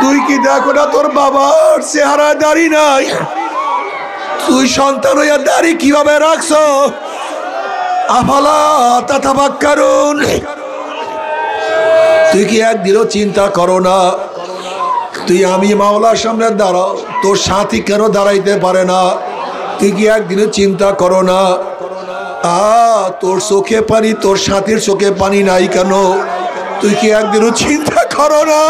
তুই কি দেখো না তোর বাবার চেহারায় দাড়ি নাই? তুই সন্তান হইয়া দাড়ি কিভাবে রাখছো? আফালা তাতাফাক্কারুন। তুই কি একদিনও চিন্তা করো না? তুই আমি মাওলার সামনে দাঁড়াও, তোর সাথী কেন দাঁড়াইতে পারে না? তুই কি একদিনও চিন্তা করো না? তোর চোখে পানি, তোর সাথীর চোখে পানি নাই কেন? তুই কি একদিনও চিন্তা করো না?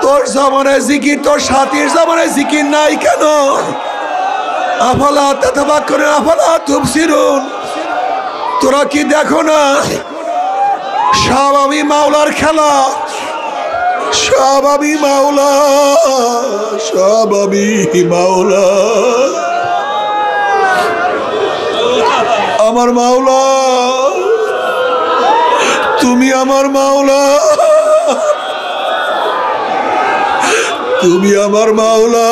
তোর জমানায় জিকির, তোর সাথীর জমানায় জিকির নাই কেন? আফালা তাতাফাক্কারুন আফালা তুবসিরুন। তোরা কি দেখো না সব আমি মাওলার খেলা? সব আমি মাওলা, সব আমি মাওলা। আমার মাওলা, তুমি আমার মাওলা, তুমি আমার মাওলা।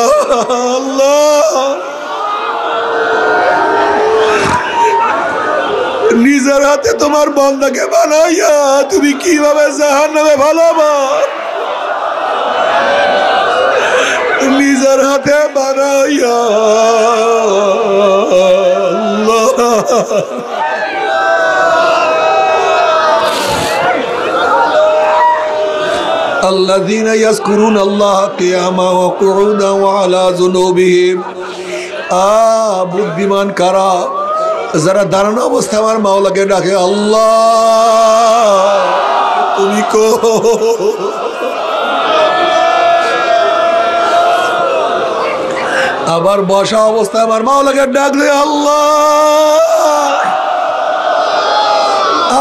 আল্লাহ, নিজের হাতে তোমার বান্দাকে বানাইয়া তুমি কিভাবে জাহান্নামে ভালাবা? নিজের হাতে বানাইয়া। الذين يذكرون الله قياما وقعودا وعلى جنوبهم। বুদ্ধিমান কারা? যারা দাঁড়ানো অবস্থায় আমার মাওলাকে ডাকে, আল্লাহ তুমি কো। আবার বসা অবস্থায় আমার মাওলাকে ডাকলে আল্লাহ।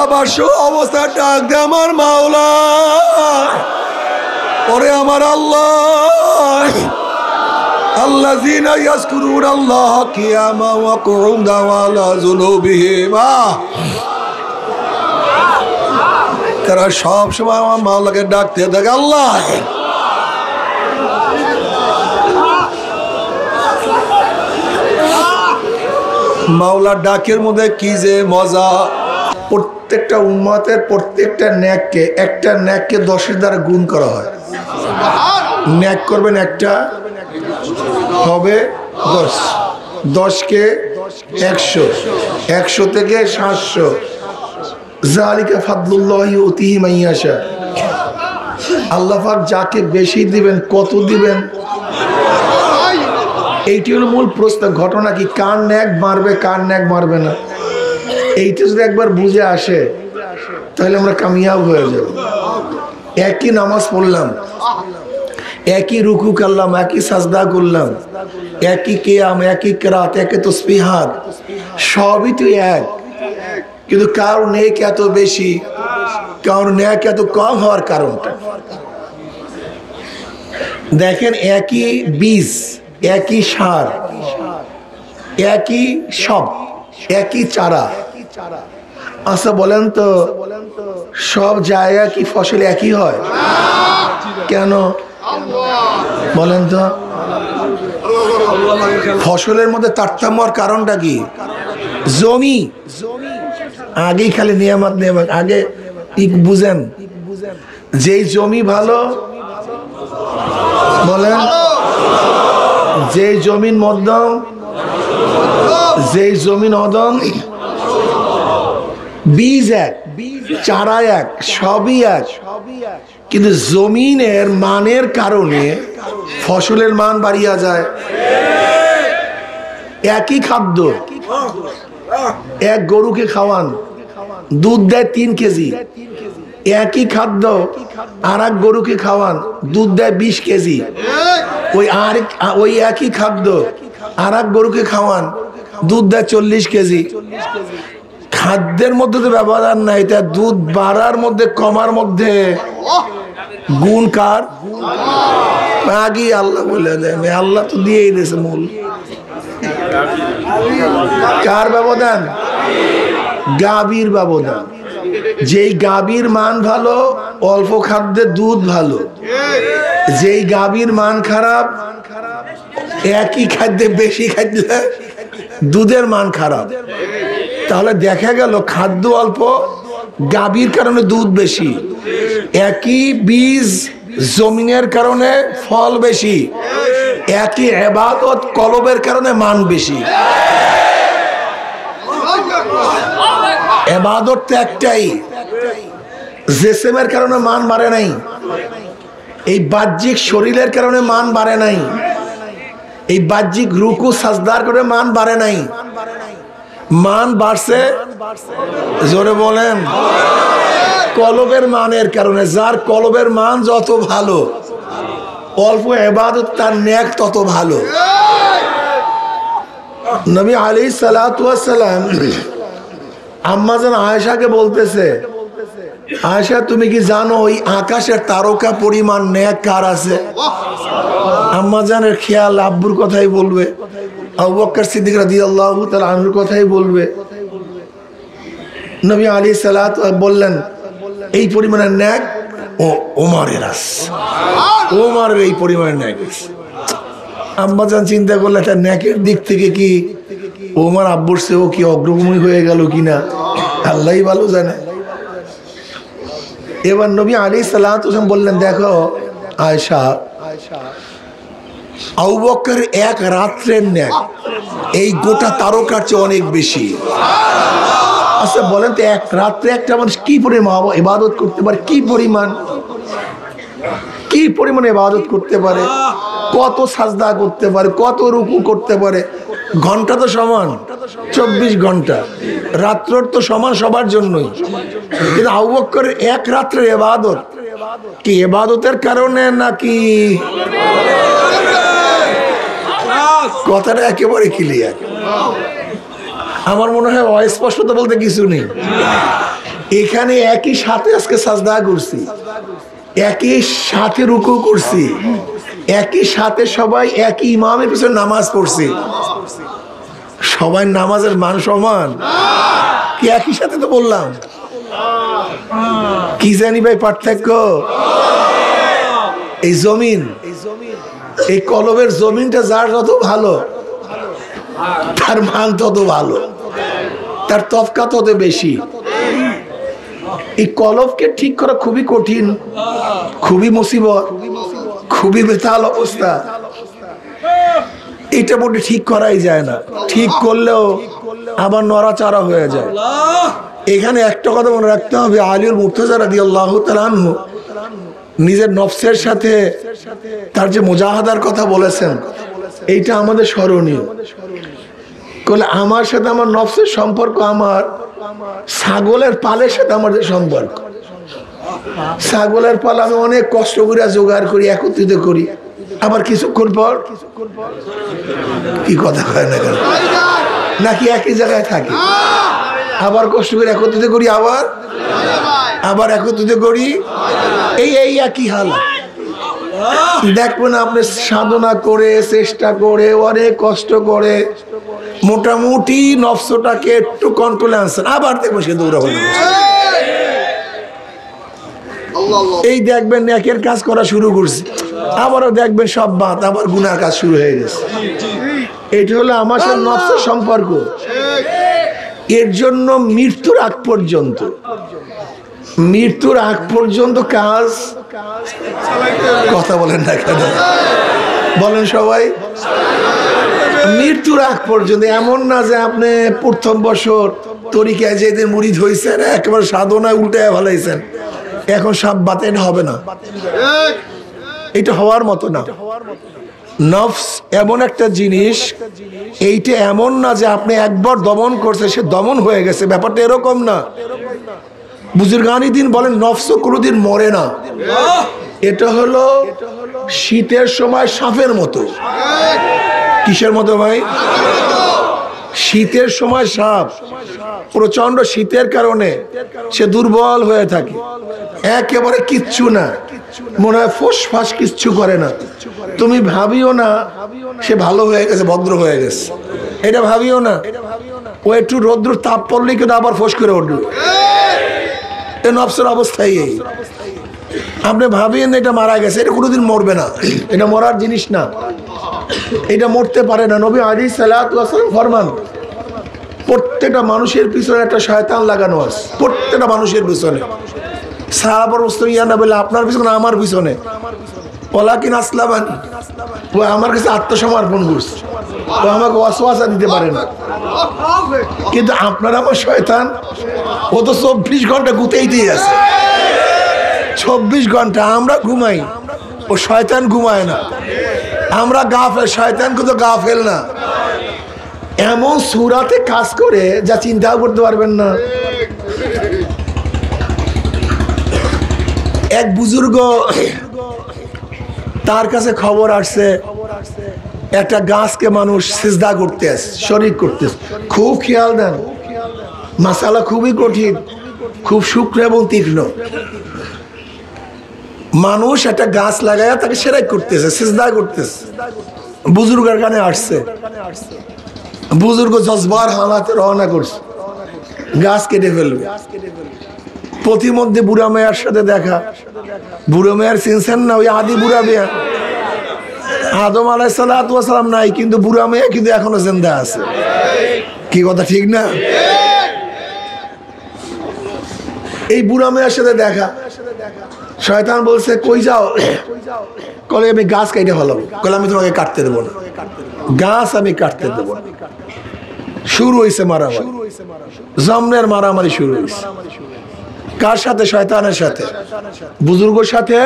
আবার শো অবস্থায় ডাক দে আমার মাওলা, পরে আমার আল্লাহ। আল্লাযীনা ইয়াযকুরুনা আল্লাহ কিয়ামা ওয়া কুউদা ওয়া আলা জুনুবিহিম। তারা সব সময় আমার মাওলাকে ডাকতে থাকে আল্লাহ। মাওলার ডাকের মধ্যে কি যে মজা! প্রত্যেকটা উম্মতের প্রত্যেকটা ন্যাককে, একটা ন্যাককে 10-এর দ্বারা গুণ করা হয়। ন্যাক করবেন একটা, হবে 10, 10কে 100, 100 থেকে 700। যালিকা ফাদলুল্লাহি ইউতিহি মান ইয়াশা। আল্লাহ পাক যাকে বেশি দিবেন, কত দিবেন, এইটি হলো মূল প্রশ্ন। ঘটনা কি? কার ন্যাক মারবে, কার ন্যাক মারবে না, এইটা যদি একবার বুঝে আসে তাহলে আমরা কামিয়াব হয়ে যাব। একই নামাজ পড়লাম, একই রুকু করলাম, একই সাজদা করলাম, একই কিয়াম, একই কিরাত, একই তাসবিহাত, সবই তো এক। কিন্তু কারো নেক এত বেশি, কারো নেক এত কম হওয়ার কারণটা দেখেন। একই বীজ, একই সার, একই সব, একই চারা। আচ্ছা বলেন তো, সব জায়গা কি ফসল একই হয়? কেন বলেন তো? ফসলের মধ্যে তারতম্য হওয়ার কারণটা কি? জমি। আগেই খালি নিয়ামত নিয়ামত, আগে বুঝেন, যেই জমি ভালো বলেন, যেই জমিন মধ্যম, যেই জমিন অদম, বীজ এক, চারা এক, সবই এক, কিন্তু জমিনের মানের কারণে ফসলের মান বাড়িয়া যায়। একই খাদ্য, এক গরুকে খাওয়ান, দুধ দেয় 3 কেজি। একই খাদ্য আর এক গরুকে খাওয়ান, দুধ দেয় 20 কেজি। ওই একই খাদ্য আর এক গরুকে খাওয়ান, দুধ দেয় 40 কেজি। খাদ্যের মধ্যে তো ব্যবধান নাই, এটা দুধ বাড়ার মধ্যে কমার মধ্যে গুণ কার? আগেই আল্লাহ বলে দেন, আল্লাহ তো দিয়েই দিয়েছে মূল। কার ব্যবধান? গাভীর ব্যবধান। যেই গাভীর মান ভালো, অল্প খাদ্যে দুধ ভালো। যেই গাভীর মান খারাপ, একই খাদ্যে বেশি খাদ্যে দুধের মান খারাপ। তাহলে দেখা গেল খাদ্য অল্প, গাভীর কারণে দুধ বেশি। একই বীজ, জমিনের কারণে ফল বেশি, একই ইবাদত কলবের কারণে মান বেশি। ইবাদত তো একটাই, জিসমের কারণে মান বাড়ে নাই, এই বাহ্যিক শরীরের কারণে মান বাড়ে নাই, এই বাহ্যিক রুকু সাজদার করে মান বাড়ে নাই, মান বাড়ছে জোরে বলেন কলবের মানের কারণে। যার কলবের মান যত ভালো, অল্প ইবাদত তার নেক তত ভালো। নবী আলাইহিস সালাতু ওয়াস সালাম আম্মা জান আয়েশাকে বলতেছে, আয়েশা তুমি কি জানো ওই আকাশের তারকা পরিমাণ নেক কার আছে? আম্মা জানের খেয়াল আব্বুর কথাই বলবে, আবু বকর সিদ্দিক রাদিয়াল্লাহু তাআলা আনহুর কথাই বলবে। নবী আলাইহিস সালাতু বললেন এই পরিমাণের নেক ও ওমরের আছে, ওমরের এই পরিমাণের নেক। আম্মা জান চিন্তা করলে তার নেকের দিক থেকে কি ওমর আব্বুর চেয়েও কি অগ্রগামী হয়ে গেল কিনা, আল্লাহই ভালো জানে। এবার নবী আলাইহিস সালাতু ওয়াসাল্লাম বললেন, দেখো আয়েশা, আবু বকর এক রাত্রের নেক এই গোটা তারকার চেয়ে অনেক বেশি। আচ্ছা বলেন তো এক রাত্রে একটা মানুষ কি পরিমাণ ইবাদত করতে পারে, কি পরিমাণ ইবাদত করতে পারে, কত সাজদা করতে পারে, কত রুকু করতে পারে। ঘন্টা তো সমান 24 ঘন্টা, রাত্র তো সমান সবার জন্যই, কিন্তু আবু বকরের এক রাত্রের ইবাদত কি ইবাদতের কারণে নাকি? কথাটা একেবারে ক্লিয়ার। আমার মনে হয় অস্পষ্টতা বলতে কিছু নেই। এখানে একই সাথে আজকে সাজদা করছি, একই সাথে রুকু করছি, একই সাথে সবাই একই ইমামের পিছনে নামাজ পড়ছি। সবাই নামাজের মান সমান কি? একই সাথে তো বললাম, কি জানি ভাই পার্থক্য? এই জমিন, এই কলবের জমিনটা যার যত ভালো তার মান তত ভালো, তার তফকা তত বেশি। এই কলবকে ঠিক করা খুবই কঠিন, খুবই মুসিবত, খুবই বেতাল অবস্থা। এটা মোটে ঠিক করাই যায় না, ঠিক করলেও আবার নড়াচড়া হয়ে যায়। এখানে একটা কথা মনে রাখতে হবে, আলীউল মুর্তজা রাদিয়াল্লাহু তাআলা আনহু নিজের নফসের সাথে তার যে মুজাহাদার কথা বলেছেন, এইটা আমাদের স্মরণীয়। বলে আমার সাথে আমার নফসের সম্পর্ক আমার ছাগলের পালের সাথে আমার যে সম্পর্ক। ছাগলের পাল আমি অনেক কষ্ট করে জোগাড় করি, একত্রিত করি, আবার কিছুক্ষণ পর কি কথা হয় না কেন, নাকি একই জায়গায় থাকি, আবার কষ্ট করে একত্রিত করি, আবার একত্রিত করি, এই একই হালত। দেখবেন আপনি সাধনা করে, চেষ্টা করে, অনেক কষ্ট করে মোটামুটি নফসটাকে একটু কন্ট্রোলে আনছেন, আবার দেখবেন সে দৌড়াবে। এই দেখবেন নেকের কাজ করা শুরু করছে, আবারও দেখবেন সব বাদ, আবার গুনার কাজ শুরু হয়ে গেছে। এটা হলো আমার সাথে নফসের সম্পর্ক। এর জন্য মৃত্যুর আগ পর্যন্ত কাজ, কথা বলেন না কেন, বলেন সবাই, মৃত্যুর আগ পর্যন্ত। এমন না যে আপনি প্রথম বছর তরিকায় যেদিন মুরিদ হয়েছেন একেবারে সাধনায় উল্টায় ভালাইছেন, এখন সব বাতে, এটা হবে না, এটা হওয়ার মতো না। নফস এমন একটা জিনিস, এইটা এমন না যে আপনি একবার দমন করছে সে দমন হয়ে গেছে, ব্যাপারটা এরকম না। বুজুর্গানি দিন বলেন নফস কোনোদিন মরে না। এটা হলো শীতের সময় সাপের মতো। কিসের মতো ভাই? শীতের সময় সাপ, প্রচন্ড শীতের কারণে সে দুর্বল হয়ে থাকে, একেবারে কিচ্ছু না, মনে হয় ফোসফাস কিচ্ছু করে না। তুমি ভাবিও না সে ভালো হয়ে গেছে, ভদ্র হয়ে গেছে, এটা ভাবিও না। ও একটু রৌদ্র তাপ পড়লে কিন্তু আবার ফোস করে উঠবে। এ নফসের অবস্থাই এই। আপনি ভাবিয়েন এটা মারা গেছে, এটা কোনোদিন মরবে না, এটা মরার জিনিস না, এটা মরতে পারে না। নবী আলাইহিস সালাতু ওয়াস সালাম ফরমান, প্রত্যেকটা মানুষের পিছনে একটা শয়তান লাগানো আছে, প্রত্যেকটা মানুষের পিছনে। সাহাবার উস্তর ইয়া না বলে আপনার পিছনে আমার পিছনে ওয়ালাকিন আসলামানি, ও আমার কাছে আত্মসমর্পণ করছে, ও আমাকে ওয়াসওয়াসা দিতে পারে না। কিন্তু আপনার আমার শয়তান, ও তো 24 ঘন্টা গুতেইতেই আছে। 24 ঘন্টা আমরা ঘুমাই, ও শয়তান ঘুমায় না। আমরা গাফেল, শয়তান কিন্তু গাফেল না। এমন সূরাতে কাজ করে যা চিন্তাও করতে পারবেন না। এক বুজুর্গ, তার কাছে খবর আসছে একটা গাছকে মানুষ সিজদা করতে আসে, শরীক করতে। খুব খেয়াল দেন, মাসালা খুবই কঠিন, খুব সূক্ষ্ম এবং তীক্ষ্ণ। মানুষ একটা গাছ লাগায় তাকে সেরাই করতেছে, সিজদা করতেছে। বুজুর্গের কানে আসছে, বুজুর্গ জজবার হালাতে রওনা করছে, গাছ কেটে ফেলবে। প্রতিমধ্যে বুড়া মেয়ার সাথে দেখা। বুড়ো মেয়ার চিনছেন না? ওই আদি বুড়া মেয়া, আদম আলাইহিস সালাম নাই, কিন্তু বুড়া মেয়া কিন্তু এখনো জিন্দা আছে। কি কথা ঠিক না? এই বুড়া মেয়ার সাথে দেখা। শয়তান বলছে কই যাও? কলে আমি গাছ কাটে ফেলাবো। কলে আমি তোমাকে কাটতে দেবো না, গাছ আমি কাটতে দেবো না। শুরু হয়েছে মারামারি, জমনের মারামারি শুরু হয়েছে। কার সাথে? শয়তানের সাথে। বুজুর্গের সাথে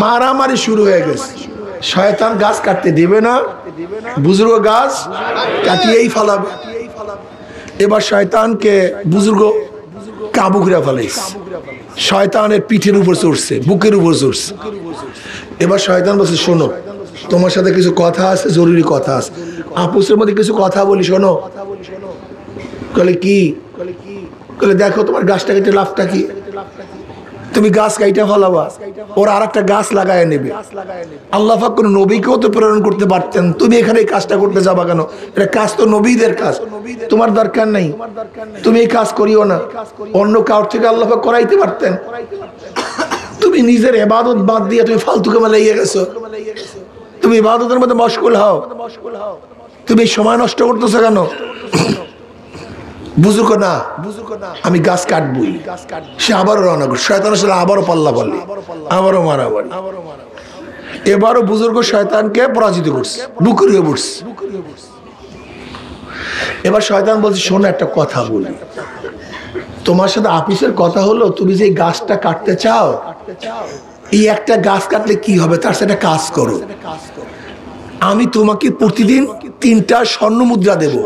মারামারি শুরু হয়ে গেছে। শয়তান গাছ কাটতে দিবে না, বুজুর্গ গাছ কাটিয়েই ফেলাবে। এবার শয়তানকে বুজুর্গ কাবু করে ফেলাইছে। শয়তানের পিঠের উপর চড়ছে, বুকের উপর চড়ছে। এবার শয়তান বলছে শোনো, তোমার সাথে কিছু কথা আছে, জরুরি কথা আছে, আপুসের মধ্যে কিছু কথা বলি, শোনো। বলে কি? বলে দেখো তোমার গাছটা কেটে লাভটা কি? তুমি গাছ কাইটা ফেলাবা, ওরা আর একটা গাছ লাগায় নেবে। আল্লাহ পাক কোন নবীকেও তো প্রেরণ করতে পারতেন, তুমি এখানে এই কাজটা করতে যাবা কেন? এটা কাজ তো নবীদের কাজ, তোমার দরকার নেই, তুমি এই কাজ করিও না। অন্য কারোর থেকে আল্লাহ পাক করাইতে পারতেন। তুমি নিজের ইবাদত বাদ দিয়ে তুমি ফালতু কামে লেগে গেছো। তুমি ইবাদতের মধ্যে মশগুল হও, তুমি সময় নষ্ট করতেছো কেন? বুজুর্গ না, আমি গাছ কাটবই। সে আবারও রওনা করছে, শয়তানের সাথে আবারও পাল্লা পাল্লি, আবারও মারামারি। এবারও বুজুর্গ শয়তানকে পরাজিত করছে, বুকুর হয়ে পড়ছে। এবার শয়তান বলছে শোনো একটা কথা বলি, তোমার সাথে আপিসের কথা হলো, তুমি যে গাছটা কাটতে চাও, এই একটা গাছ কাটলে কি হবে, তার সাথে কাজ করো। আমি তোমাকে প্রতিদিন 3টা স্বর্ণ মুদ্রা দেব,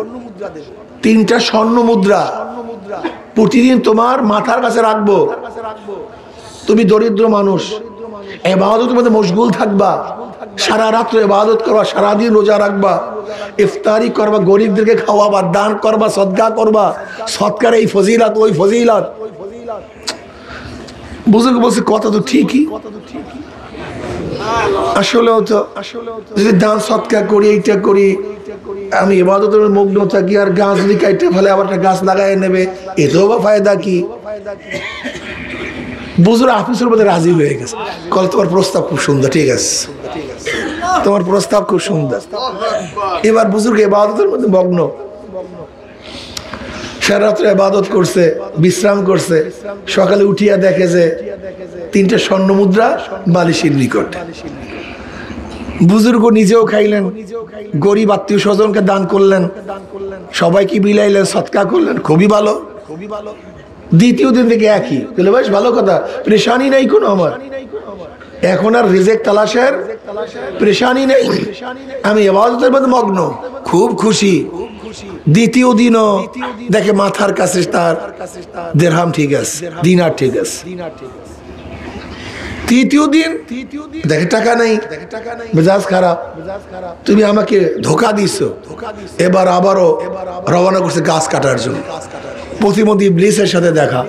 3টা স্বর্ণ মুদ্রা প্রতিদিন তোমার মাথার কাছে রাখবো। তুমি দরিদ্র মানুষ, ইবাদতের মধ্যে মশগুল থাকবা, সারা রাত্র ইবাদত করবা, সারাদিন রোজা রাখবা, ইফতারি করবা, গরিবদেরকে খাওয়াবা, দান করবা, সদকা করবা। সদকার এই ফজিলাত, ওই ফজিলাত। বুজুর্গ বলছে কথা তো ঠিকই, আসলেও তো যদি দান সদকা করি, এইটা করি, আমি ইবাদতের মগ্ন থাকি, আর গাছ যদি কাটতে ফেলে আবার একটা গাছ লাগাই নেবে, এতেও বা ফায়দা কি? বুজুর্গ আফিসের মধ্যে রাজি হয়ে গেছে। কল তোমার প্রস্তাব খুব সুন্দর, ঠিক আছে, তোমার প্রস্তাব খুব সুন্দর। এবার বুজুর্গ ইবাদতের মধ্যে মগ্ন, সারা রাত্রে ইবাদত করছে, বিশ্রাম করছে। সকালে উঠিয়া দেখে যে 3টা স্বর্ণ মুদ্রা বালিশের নিকট। বুজুর্গ নিজেও খাইলেন, গরিব আত্মীয় স্বজনকে দান করলেন, সবাইকে বিলাইলেন, সৎকা করলেন, খুবই ভালো। দ্বিতীয় দিন থেকে একই, বলে বেশ ভালো কথা, পরেশানি নেই কোনো আমার, এখন আর রিজেক তালাশের পরেশানি নেই, আমি ইবাদতের মধ্যে মগ্ন, খুব খুশি। দ্বিতীয় দিনও দেখে মাথার কাছে তার দিরহাম ঠিক আছে, দিনার ঠিক আছে। তৃতীয় দিন দেখে টাকা নাই, মেজাজ খারাপ, তুমি আমাকে ধোকা দিছো। এবার আবারও রওনা করছে গাছ কাটার জন্য। প্রতিমধ্যে ইবলিসের সাথে দেখা।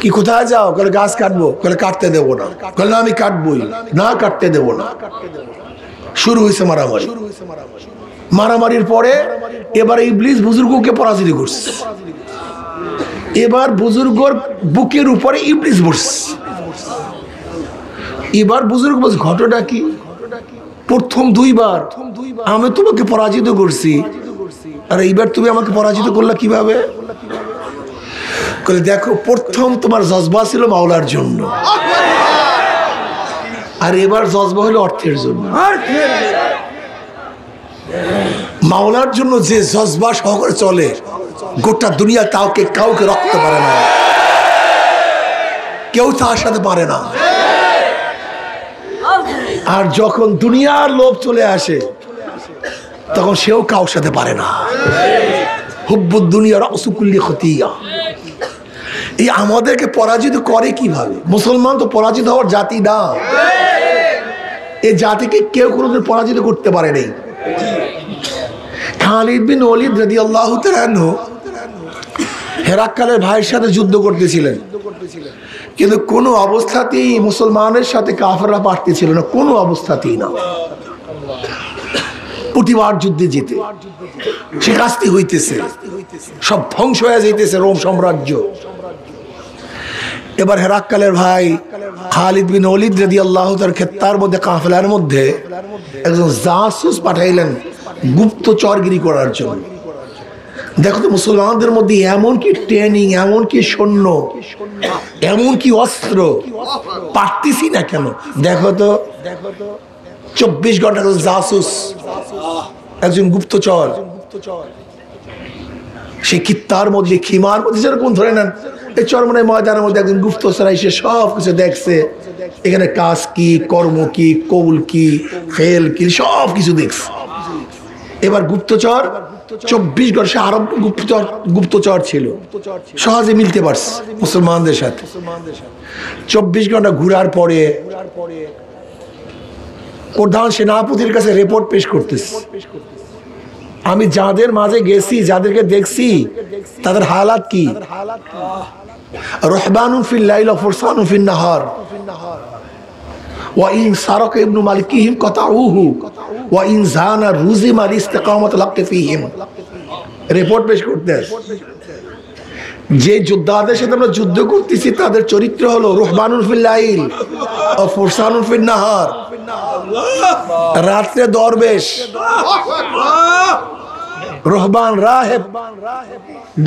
কি কোথায় যাও? বলে গাছ কাটবো। বলে কাটতে দেবো না। বলে না আমি কাটবই না, কাটতে দেবো না। শুরু হয়েছে মারামারি। মারামারির পরে এবার ইবলিস বুজুর্গকে পরাজিত করছে। এবার বুজুর্গর বুকের উপরে ইবলিস বসছে। এবার বুজুর্গ বলছে ঘটনা কি? প্রথম 2 বার আমি তোমাকে পরাজিত করছি, আর এইবার তুমি আমাকে পরাজিত করলা কিভাবে? দেখো প্রথম তোমার জজবা ছিল মাওলার জন্য, আর এবার জজবা হলো অর্থের জন্য। মাওলার জন্য যে জজবা সহকারে চলে, গোটা দুনিয়া কাউকে রক্ত পারে না, কেউ তার সাথে পারে না। আর যখন দুনিয়ার লোভ চলে আসে, তখন সেও কাউর সাথে পারে না। হুব্বুদ দুনিয়া রাসুকুল্লি খতিয়া। এই আমাদেরকে পরাজিত করে কিভাবে? মুসলমান তো পরাজিত হওয়ার জাতি না, এই জাতিকে কেউ কোনোদিন পরাজিত করতে পারে নাই। খালিদ বিন ওয়ালিদ রাদিয়াল্লাহু তাআলা আনহু হেরাক্কালের ভাইয়ের সাথে যুদ্ধ করতেছিলেন, কিন্তু কোনো অবস্থাতেই মুসলমানের সাথে কাফেররা পারতেছিল না, কোনো অবস্থাতেই না। প্রতিবার যুদ্ধে যেতে শিকাস্তি হইতেছে, সব ধ্বংস হয়ে যাইতেছে রোম সাম্রাজ্য। এবার হেরাক্কালের ভাই খালিদ বিন ওয়ালিদ রাদিয়াল্লাহু তাআলার ক্ষেত্রের মধ্যে, কাফেলার মধ্যে একজন জাসুস পাঠাইলেন গুপ্তচরগিরি করার জন্য। দেখো তো মুসলমানদের মধ্যে এমন কি ট্রেনিং, এমন কি সৈন্য, এমন কি অস্ত্র, পারতেছি না কেন? দেখো তো 24 ঘন্টা জাসুস, একজন গুপ্তচর, সে কিত্তার মধ্যে, খিমার মধ্যে, যেরকম ধরে নেন এই চরমনাই ময়দানের মধ্যে একজন গুপ্তচর এসে সব কিছু দেখছে, এখানে কাজ কি, কর্ম কি, কৌল কি, ফেল কি, সব কিছু দেখছে। এবার গুপ্তচর 24 ঘন্টা, সে আরব গুপ্তচর ছিল, সহজে মিলতে পারছে মুসলমানদের সাথে। 24 ঘন্টা ঘুরার পরে প্রধান সেনাপতির কাছে রিপোর্ট পেশ করতেছে, আমি যাদের মাঝে গেছি, যাদেরকে দেখছি, তাদের হালাত কি? রহবানুন ফিল লাইল ওয়া ফুরসানুন ফিন নাহার ওয়া ইন সারাকা ইবনু মালিকিহিম কাতাউহু ওয়া ইন জানা রুজিমা ইস্তিকামাত লাকতে ফিহিম। রিপোর্ট পেশ করতেছে, যে যোদ্ধাদের সাথে আমরা যুদ্ধ করতেছি তাদের চরিত্র হলো রহবানুন ফিল লাইল ওয়া ফুরসানুন ফিন নাহার, রাত্রে দরবেশ, রহবান রাহেব,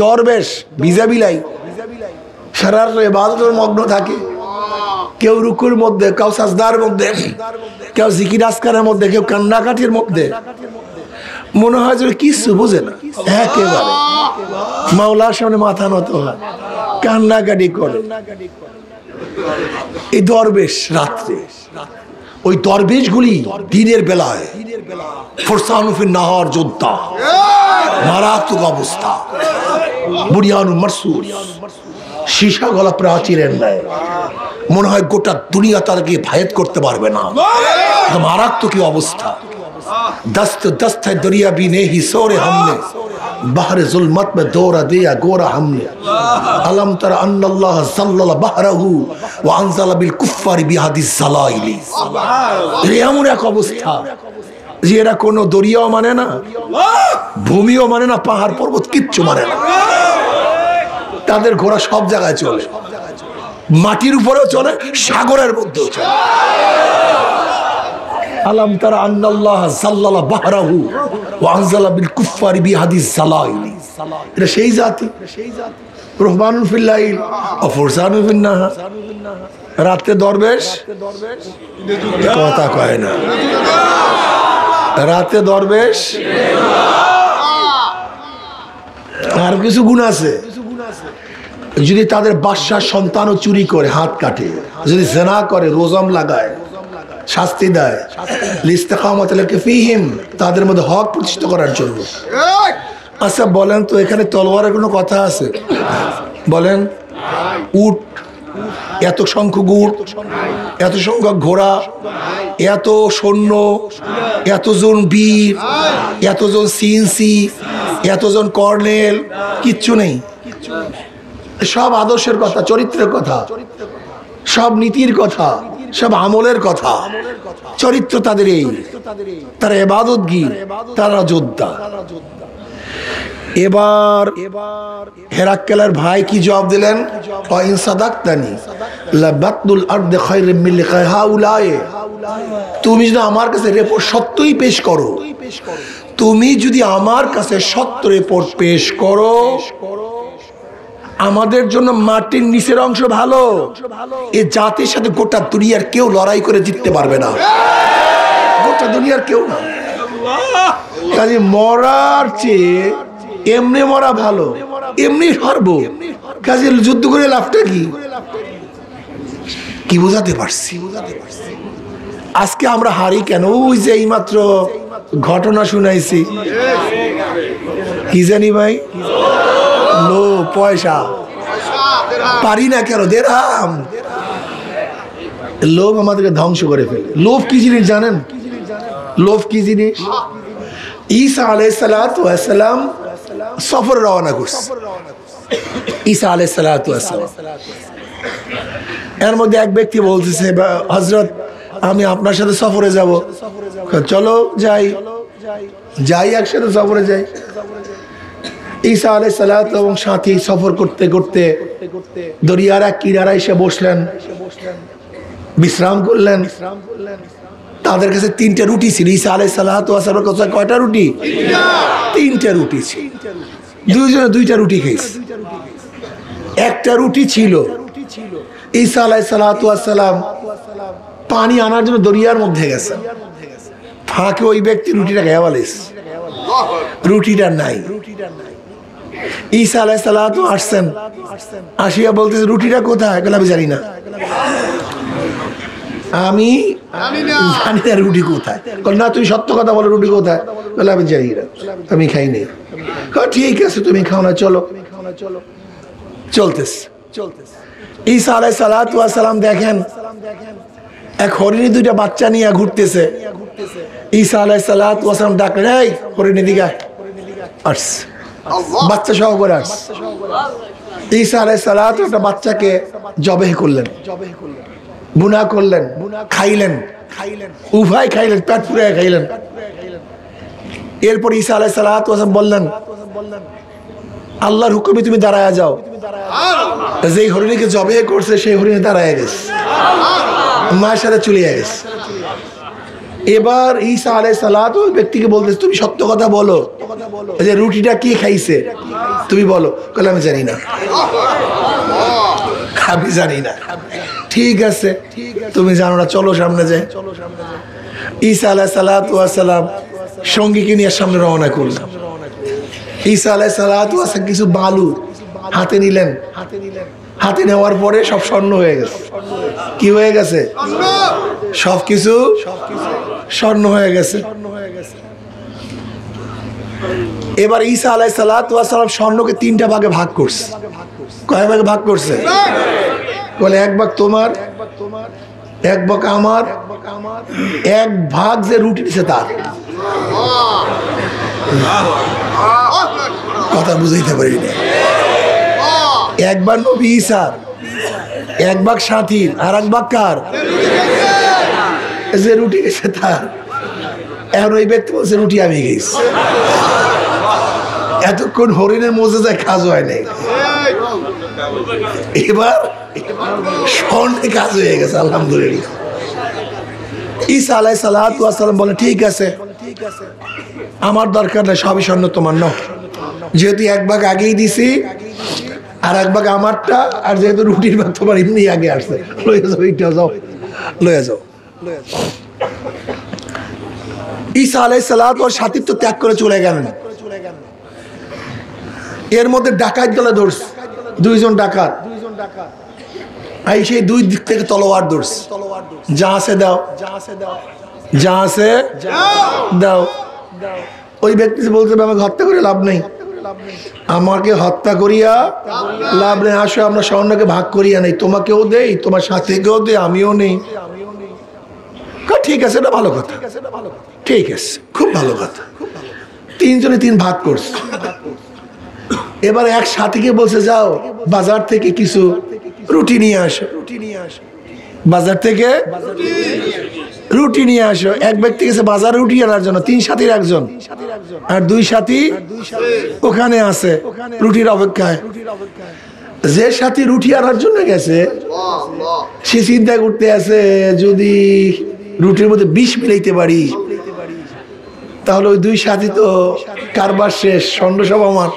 দরবেশ ভিজাবিলাই, সারা রাত ইবাদতের মগ্ন থাকে। কেউ রুকুর মধ্যে, কেউ সাজদার মধ্যে, কেউ জিকির আজকারের মধ্যে, কেউ কান্নাকাটির মধ্যে। মনে হয় যে কিছু বোঝে না, একেবারে মাওলার সামনে মাথা নত হয়, কান্নাকাটি করে। এই দরবেশ রাত্রে, ওই দরবেশ গুলি দিনের বেলায় ফরসানুফিন নাহার যোদ্ধা, মারাত্মক অবস্থা, বুনিয়ানু মারসুস, সীসা গলা প্রাচীরের ন্যায়। মনে হয় গোটা দুনিয়া তাদেরকে ভায়েত করতে পারবে না, মারাত্মক কি অবস্থা। दस्त दस्त है दरिया भी ने ही सोरे हमने, बहर जुल्मत में दौरा दिया गोरा हमने, अलम तरा अन्नल्लाह ज़ल्लल बहरहु व अंज़ल बिल कुफ्फारि बिहादिस ज़लाइली। এমন এক অবস্থা যে এরা কোনো দরিয়াও মানে না, ভূমিও মানে না, পাহাড় পর্বত কিচ্ছু মানে না। তাদের ঘোড়া সব জায়গায় চলে, মাটির উপরেও চলে, সাগরের মধ্যেও চলে। আলম তারা আন্নাল্লাহ যাল্লালা বাহরাহু ওয়া আনজালা বিল কুফফারি বিহাদিস যালাইলি। এটা সেই জাতি, রহমানুন ফিল লাইল ওয়া ফুরসানুন ফিন নাহার। রাতে দরবেশ কথা কয় না, রাতে দরবেশ। আর কিছু গুণ আছে, যদি তাদের বাদশার সন্তানও চুরি করে হাত কাটে, যদি জিনা করে রোজম লাগায়, শাস্তি দেয়, লিস্তিকামাত লাকে ফীহিম, তাদের মধ্যে হক প্রতিষ্ঠিত করার জন্য। আচ্ছা বলেন তো, এখানে তলোয়ারের কোনো কথা আছে? বলেন, উট, এত সংখ্যক উট, এত সংখ্যক ঘোড়া, এত সৈন্য, এতজন বীর, এতজন সিএনসি, এতজন কর্নেল, কিচ্ছু নেই। সব আদর্শের কথা, চরিত্রের কথা, সব নীতির কথা, সব আমলের কথা। চরিত্র তাদের এই, তারা ইবাদতগীর, তারা যোদ্ধা। এবার হেরাক্কেলের ভাই কি জবাব দিলেন? ইন সাদাকতানি লাবাতুল আরদ খায়রুম মিন লিকাই হাউলাই। তুমি যদি আমার কাছে রিপোর্ট সত্যই পেশ করো, তুমি যদি আমার কাছে সত্য রিপোর্ট পেশ করো, আমাদের জন্য মাটির নিচের অংশ ভালো। এই জাতির সাথে গোটা দুনিয়ার কেউ লড়াই করে জিততে পারবে না, গোটা দুনিয়ার কেউ না। কাজে মরার চেয়ে এমনি মরা ভালো, এমনি হারবো। কাজে যুদ্ধ করে লাভটা কি? কি বোঝাতে পারছি? আজকে আমরা হারি কেন? ওই যে এইমাত্র ঘটনা শুনাইছি, কি জানি ভাই, লোভ, পয়সা, পারি না কেন, দেরাম। লোভ আমাদেরকে ধ্বংস করে ফেলে। লোভ কি জিনিস জানেন? লোভ কি জিনিস? ঈসা আলাইহিস সালাতু ওয়াস সালাম সফর রওনা করছে। ঈসা আলাইহিস সালাতু ওয়াস সালাম, এর মধ্যে এক ব্যক্তি বলতেছে, হযরত আমি আপনার সাথে সফরে যাব। চলো যাই, যাই একসাথে সফরে যাই। ঈসা আলাইহিস সালাতু এবং সাথী সফর করতে করতে দরিয়ার এক কিনারা এসে বসলেন, বিশ্রাম করলেন। তাদের কাছে 3টা রুটি ছিল। ঈসা আলাইহিস সালাতু ওয়াস সালামের কাছে কয়টা রুটি? 3টা রুটি ছিল। দুইজনে 2টা রুটি খেয়েছে। একটা রুটি ছিল। ঈসা আলাইহিস সালাতু ওয়াস সালাম পানি আনার জন্য দরিয়ার মধ্যে গেছে, ফাঁকে ওই ব্যক্তি রুটিটা খেয়ে ফেলেছে, রুটিটা নাই। ঈসা আলাইহিস সালাতু আসছেন, আসিয়া বলতেছে রুটিটা কোথায়? আমি জানি না, আমি জানি না রুটি কোথায়। না তুমি সত্য কথা বলো, রুটি কোথায়? আমি জানি না, আমি খাইনি। ঠিক আছে তুমি খাও না, চলো। চলতেছে। ঈসা আলাইহিস সালাতু ওয়াস সালাম দেখেন এক হরিণী 2টা বাচ্চা নিয়ে ঘুরতেছে। ঈসা আলাইহিস সালাতু ওয়াস সালাম ডাকলেন, এই হরিণী দিকে আসছে, বাচ্চা সহ করে আসছে। ঈসা আলাইহিস সালাতু একটা বাচ্চাকে জবেহ করলেন, বুনা করলেন, খাইলেন, উভয় খাইলেন, পেট পুরে খাইলেন। এরপর ঈসা আলাইহিস সালাতু ওয়াস সালাম বললেন, আল্লাহর হুকুমে তুমি দাঁড়ায়া যাও। যেই হরিণীকে জবেহ করছে সেই হরিণী দাঁড়ায় গেছে, মায়ের সাথে চলে গেছে। এবার ঈসা আলাইহিস সালাতু ওই ব্যক্তিকে বলতেছে, তুমি সত্য কথা বলো, যে রুটিটা কে খাইছে তুমি বলো। বলে আমি জানি না, আমি জানি না। ঠিক আছে তুমি জানো না, চলো সামনে যাই। ঈসা আলাইহিস সালাতু ওয়াস সালাম সঙ্গীকে নিয়ে সামনে রওনা করলেন। ঈসা আলাইহিস সালাতু ওয়াস সালাম কিছু বালু হাতে নিলেন, হাতে নেওয়ার পরে সব স্বর্ণ হয়ে গেছে। কি হয়ে গেছে? সবকিছু স্বর্ণ হয়ে গেছে। এবার ঈসা আলাইহিস সালাতু ওয়াস সালাম স্বর্ণকে 3টা ভাগে ভাগ করছে। কয় ভাগে ভাগ করছে? বলে 1 ভাগ তোমার, 1 ভাগ আমার, 1 ভাগ যে রুটি দিছে তার। কথা বুঝাইতে পারি না। 1 ভাগ নবী ঈসার, 1 ভাগ সাথীর, আর 1 ভাগ কার? যে রুটি গেছে তার। এখন ওই ব্যক্তি বলছে রুটি আমি খেয়েছি। এতক্ষণ হরিণের মোজেজায় কাজ হয় নাই, এবার স্বর্ণে কাজ হয়ে গেছে। আলহামদুলিল্লাহ। ঈসা আলাইহিস সালাতু ওয়াস সালাম বলে, ঠিক আছে আমার দরকার নেই, সবই স্বর্ণ তোমার নাও। যেহেতু 1 ভাগ আগেই দিছি, আর 1 ভাগ আমারটা, আর যেহেতু রুটির ভাগ তোমার এমনি আগে আসছে, লইয়া যাও, এইটা যাও, লইয়া যাও। ঈসা আলাইহিস সালাতু ওয়াস সাথী তো ত্যাগ করে চলে গেলেন। এর মধ্যে ডাকাত দলে ধরছে, 2 জন ডাকাত। এই সেই 2 দিক থেকে তলোয়ার ধরছে, যা আছে দাও, যা আছে দাও। ওই ব্যক্তি বলতে আমাকে হত্যা করে লাভ নেই, আমাকে হত্যা করিয়া লাভ নেই। আসো আমরা স্বর্ণকে ভাগ করিয়া নেই, তোমাকেও দেই, তোমার সাথীকেও দেই, আমিও নেই। ঠিক আছে, এটা ভালো কথা, ঠিক আছে, খুব ভালো কথা। 3 জনে 3 ভাগ করছে। এবার এক সাথীকে বলছে, যাও বাজার থেকে কিছু রুটি নিয়ে আসো, বাজার থেকে রুটি নিয়ে আসো। এক ব্যক্তি গেছে বাজারে রুটি আনার জন্য, 3 সাথীর একজন, আর 2 সাথী ওখানে আছে রুটির অপেক্ষায়। যে সাথী রুটি আনার জন্য গেছে সে চিন্তা করতে আছে, যদি রুটির মধ্যে বিষ মিলাইতে পারি তাহলে ওই 2 সাথী তো কারবার শেষ, স্বর্ণ সব আমার।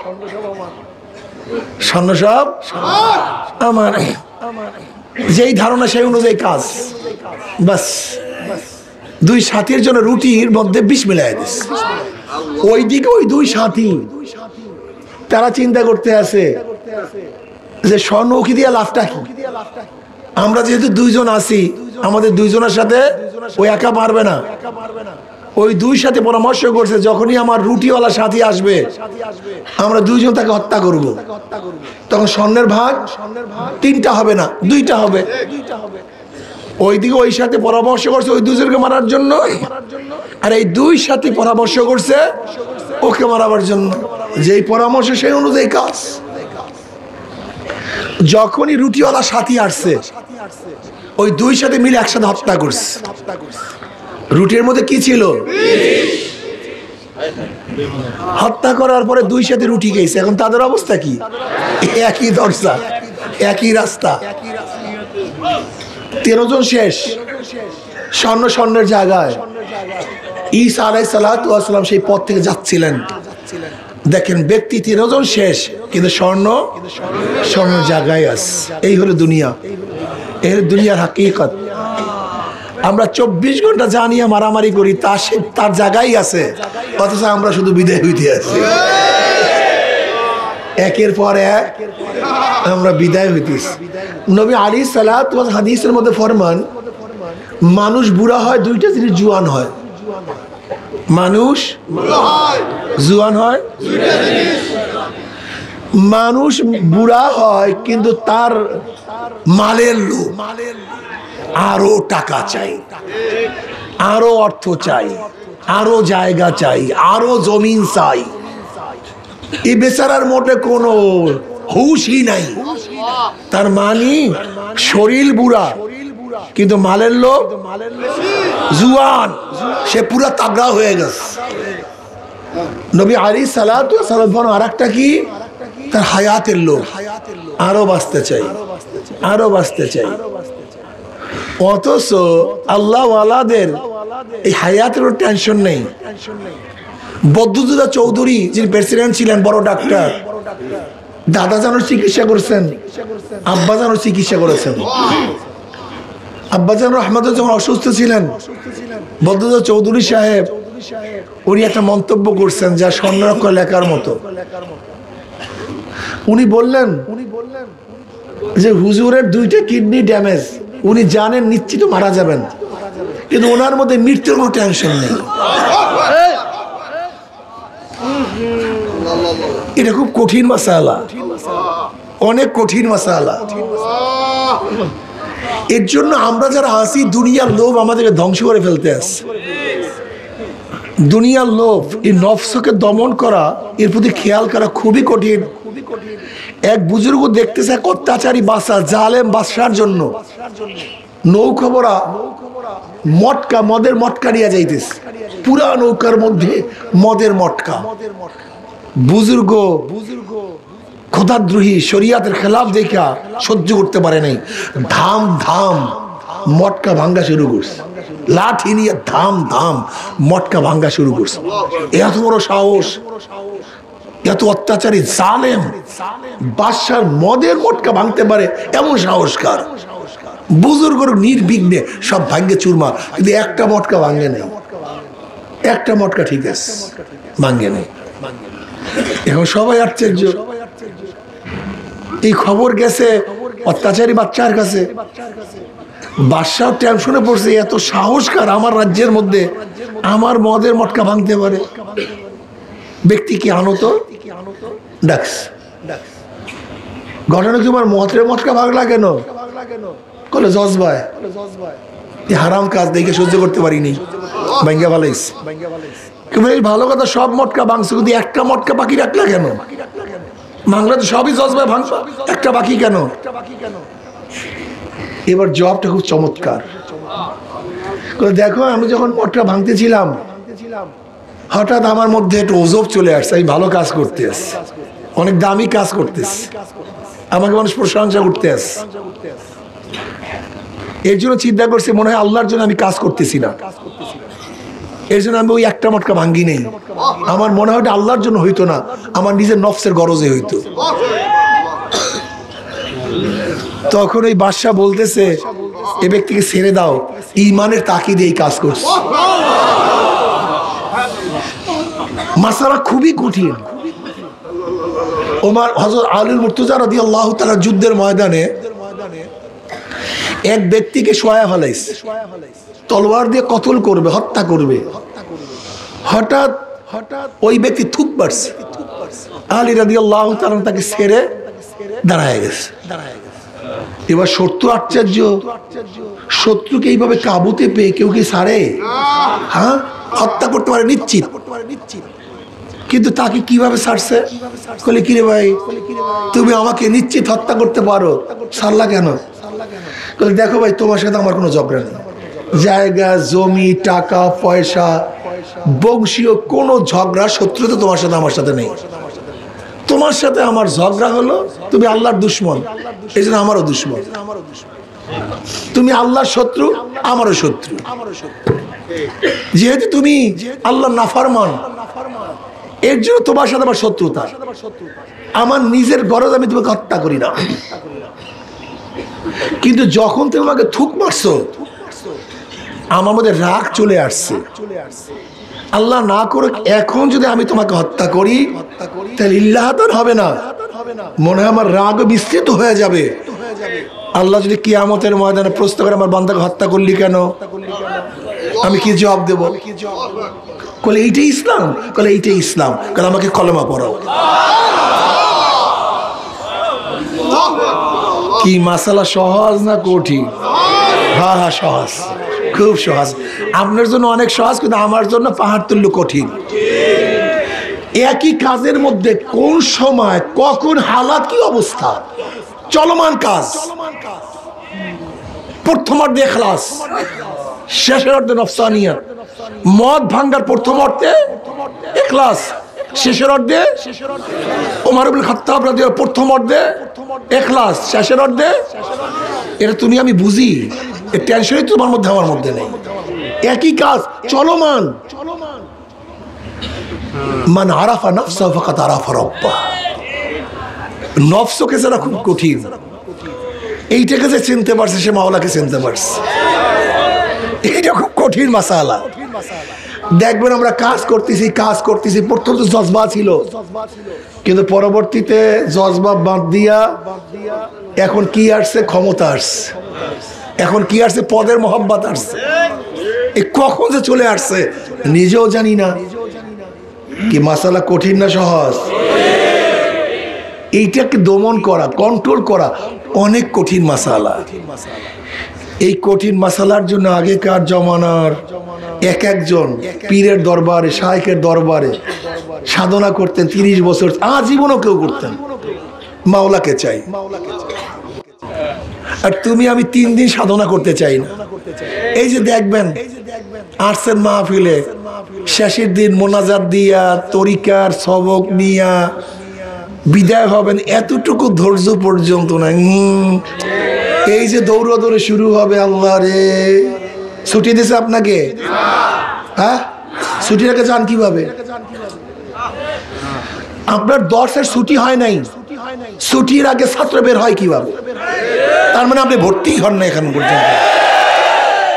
স্বর্ণ সব আমার, যেই ধারণা সেই অনুযায়ী কাজ। বাস দুই সাথীর জন্য রুটির মধ্যে বিষ মিলাই দিস। ওইদিকে ওই দুই সাথী তারা চিন্তা করতে আছে যে স্বর্ণ উকি দিয়া লাভটা কি। আমরা যেহেতু দুইজন আছি, আমাদের দুইজনের সাথে ওই একা পারবে না। ওই দুই সাথে পরামর্শ করছে যখনই আমার রুটিওয়ালা সাথী আসবে আমরা দুইজন তাকে হত্যা করব। তখন স্বর্ণের ভাগ 3টা হবে না, 2টা হবে। ওইদিকে ওই সাথে পরামর্শ করছে ওই দুজনকে মারার জন্য, আর এই দুই সাথে পরামর্শ করছে ওকে মারাবার জন্য। যেই পরামর্শ সেই অনুযায়ী কাজ। যখনই রুটিওয়ালা সাথী আসছে ওই দুই সাথে মিলে একসাথে হত্যা করছে। রুটির মধ্যে কি ছিল? হত্যা করার পরে দুই সাথে রুটি খেয়েছে। এখন তাদের অবস্থা কি? একই দরজা, একই রাস্তা, 13 জন শেষ। স্বর্ণের জায়গায় ঈসা আলাইহিস সালাতু ওয়াস সালাম সেই পথ থেকে যাচ্ছিলেন। দেখেন ব্যক্তি 13 জন শেষ, কিন্তু স্বর্ণের জায়গায় আছে। এই হলো দুনিয়া, এর দুনিয়ার হাকিকত। আমরা 24 ঘন্টা জানিয়ে মারামারি করি, তার জায়গায় আছে, অথচ আমরা শুধু বিদায় হইতে আছি। একের পর এক আমরা বিদায় হইতেছি। নবী আলাইহিস সালাতু ওয়াস হাদিসের মধ্যে ফরমান, মানুষ বুড়া হয় 2টা জিনিস জুয়ান হয়। মানুষ জুয়ান হয় 2টা জিনিস। মানুষ বুড়া হয় কিন্তু তার মালের লোভ, আরো টাকা চাই, আরো অর্থ চাই, আরো জায়গা চাই, আরো জমিন চাই। এই বেচারার মোটে কোনো হুশই নাই। তার মানে শরীর বুড়া কিন্তু মালের লোভ জুয়ান, সে পুরা তাগড়া হয়ে গেছে। নবী আলাইহিস সালাতু ওয়াস সালাম আরেকটা কি? তার হায়াতের লোভ, আরো বাঁচতে চাই, আরো বাঁচতে চাই। অথচ আল্লাহ ওয়ালাদের এই হায়াতের টেনশন নেই। বদরুদ্দোজা চৌধুরী যিনি প্রেসিডেন্ট ছিলেন, বড় ডাক্তার, দাদা জানোর চিকিৎসা করেছেন, আব্বা জানোর চিকিৎসা করেছেন। আব্বাজান রহমতুল্লাহ যখন অসুস্থ ছিলেন, বদরুদ্দোজা চৌধুরী সাহেব উনি একটা মন্তব্য করছেন যা স্বর্ণাক্ষর লেখার মতো। উনি বললেন যে হুজুরের 2টা কিডনি ড্যামেজ, উনি জানেন নিশ্চিত মারা যাবেন, কিন্তু ওনার মধ্যে মৃত্যুর কোনো টেনশন নেই। এটা খুব কঠিন মাসালা, অনেক কঠিন মাসালা। এর জন্য আমরা যারা আসি, দুনিয়ার লোভ আমাদেরকে ধ্বংস করে ফেলতে আসে। দুনিয়ার লোভ, এই নফসকে দমন করা, এর প্রতি খেয়াল করা খুবই কঠিন। এক বুজুর্গ দেখতেছে এক অত্যাচারী বাদশা, জালেম বাদশার জন্য নৌকা মটকা, মদের মটকা নিয়ে যাইতেছে। পুরা নৌকার মধ্যে মদের মটকা। বুজুর্গ খোদাদ্রোহী শরিয়াতের খেলাফ দেখা সহ্য করতে পারে নাই, ধাম ধাম মটকা ভাঙ্গা শুরু করছে। লাঠি নিয়ে ধাম ধাম মটকা ভাঙ্গা শুরু করছে। এত বড় সাহস, এত অত্যাচারী জালেম বাদশার মদের মটকা ভাঙতে পারে এমন সাহসকার বুজুর্গ নির্বিঘ্নে সব ভাঙ্গে চুরমার, কিন্তু একটা মটকা ভাঙ্গে নেই, একটা মটকা ঠিক আছে ভাঙ্গে নেই। এখন সবাই আশ্চর্য। এই খবর গেছে অত্যাচারী বাচ্চার কাছে, বাদশাহ টেনশনে পড়ছে, এত সাহসকার আমার রাজ্যের মধ্যে আমার মদের মটকা ভাঙতে পারে। ব্যক্তি কি আনো তো ডাকস, ঘটনা তোমার মদের মটকা ভাগলা কেন? বলে জজ ভাই হারাম কাজ দেখে সহ্য করতে পারিনি, ভাঙ্গা ভালাইস। ভালো কথা, সব মটকা ভাঙছে, কিন্তু একটা মটকা বাকি রাখলা কেন? ভাঙলা তো সবই জজ ভাই ভাঙছো, একটা বাকি কেন? এবার জবাবটা খুব চমৎকার। দেখো, আমি যখন মটকা ভাঙতেছিলাম হঠাৎ আমার মধ্যে একটু ওজব চলে আসছে। আমি ভালো কাজ করতে আসছি, অনেক দামি কাজ করতেছি, আমাকে মানুষ প্রশংসা করতে আসছে। এর জন্য চিন্তা করছি মনে হয় আল্লাহর জন্য আমি কাজ করতেছি না, এর জন্য আমি ওই একটা মটকা ভাঙ্গি নেই। আমার মনে হয় আল্লাহর জন্য হইতো না, আমার নিজের নফসের গরজে হইতো। তখন ওই বাদশা বলতেছে এ ব্যক্তিকে ছেড়ে দাও, ঈমানের তাকিদে এই কাজ করছে। মাসালা খুবই কঠিন। ওমর হযরত আলী মুর্তজা রাদিয়াল্লাহু তাআলা যুদ্ধের ময়দানে এক ব্যক্তিকে শোয়া ফেলাইছে, তলোয়ার দিয়ে কতল করবে, হত্যা করবে। হঠাৎ ওই ব্যক্তি থুক মারছে, আলী রাদিয়াল্লাহু তাআলা তাকে ছেড়ে দাঁড়ায় গেছে। এবার শত্রু আশ্চর্য, শত্রুকে এইভাবে কাবুতে পেয়ে কেউ কি ছাড়ে? হ্যাঁ, হত্যা করতে পারে নিশ্চিত, কিন্তু তাকে কিভাবে ছাড়ছে? বলে কিরে ভাই, তুমি আমাকে নিশ্চিত হত্যা করতে পারো, ছাড়লা কেন? বলে দেখো ভাই, তোমার সাথে আমার কোনো ঝগড়া নেই, জায়গা জমি টাকা পয়সা বংশীয় কোনো ঝগড়া শত্রুতা তোমার সাথে আমার সাথে নেই। তোমার সাথে আমার ঝগড়া হলো তুমি আল্লাহর দুশ্মন, এই জন্য আমারও দুশ্মন। তুমি আল্লাহর শত্রু, আমারও শত্রু। যেহেতু তুমি আল্লাহর নাফরমান, এর জন্য তোমার সাথে আমার শত্রুতা। আমার নিজের গরজ আমি তোমাকে হত্যা করি না, কিন্তু যখন তুমি আমাকে থুক মারছো আমার মধ্যে রাগ চলে আসছে। আল্লাহ না করে এখন যদি আমি তোমাকে হত্যা করি তাহলে ইল্লাহাতান হবে না, মনে হয় আমার রাগ বিস্তৃত হয়ে যাবে। আল্লাহ যদি কিয়ামতের ময়দানে প্রশ্ন করে আমার বান্দাকে হত্যা করলি কেন, আমি কি জবাব দেব? বলে এইটাই ইসলাম? বলে এইটাই ইসলাম। কারণ আমাকে কলেমা পড়াও। কি মাসালা সহজ না কঠিন? হ্যাঁ হ্যাঁ, সহজ, খুব সহজ। আপনার জন্য অনেক সহজ, কিন্তু আমার জন্য পাহাড় তুল্য কঠিন। একই কাজের মধ্যে কোন সময় কখন হালাত কি অবস্থা, চলমান কাজ। প্রথমার্ধে ইখলাস, শেষের অর্ধে নফসানিয়াত। মদ ভাঙ্গার প্রথম অর্ধে ইখলাস, শেষের অর্ধে ওমর ইবনে খাত্তাব রাদিয়াল্লাহু আনহু, প্রথম অর্ধে ইখলাস, শেষের অর্ধে। এটা তুমি আমি বুঝি, এই টেনশনই তোমার মধ্যে আমার মধ্যে নেই। একই কাজ চলমান। মান আরাফা নাফসাহু ফাকাদ আরাফা রাব্বাহ। নফসকে যারা খুব কঠিন, এইটাকে যে চিনতে পারছে সে মাওলাকে চিনতে পারছে। এইটা খুব কঠিন মাসালা। দেখবেন আমরা কাজ করতেছি, প্রথম তো জজবা ছিল, কিন্তু পরবর্তীতে জজবা বাদ দিয়া এখন কি আসছে? ক্ষমতা আসছে। এখন কি আসছে? পদের মহব্বত আসছে। এ কখন যে চলে আসছে নিজেও জানি না। কি মাসালা কঠিন না সহজ? এইটাকে দমন করা, কন্ট্রোল করা অনেক কঠিন মাসালা। এই কঠিন মাসালার জন্য আগেকার জমানার এক একজন পীরের দরবারে, শাইখের দরবারে সাধনা করতেন 30 বছর, আজীবনও কেউ করতেন। মাওলাকে চাই। আর তুমি আমি 3 দিন সাধনা করতে চাই না। এই যে দেখবেন আসছেন মাহফিলে, শেষের দিন মোনাজাত দিয়া তরিকার সবক নিয়া বিদায় হবেন, এতটুকু ধৈর্য পর্যন্ত না। এই যে দৌড়াদৌড়ি শুরু হবে, আল্লাহ রে ছুটি দিছে আপনাকে? হ্যাঁ, ছুটি রেখে যান কিভাবে? আপনার 10-এর ছুটি হয় নাই, ছুটির আগে ছাত্র বের হয় কিভাবে? তার মানে আপনি ভর্তি হন না, এখন পর্যন্ত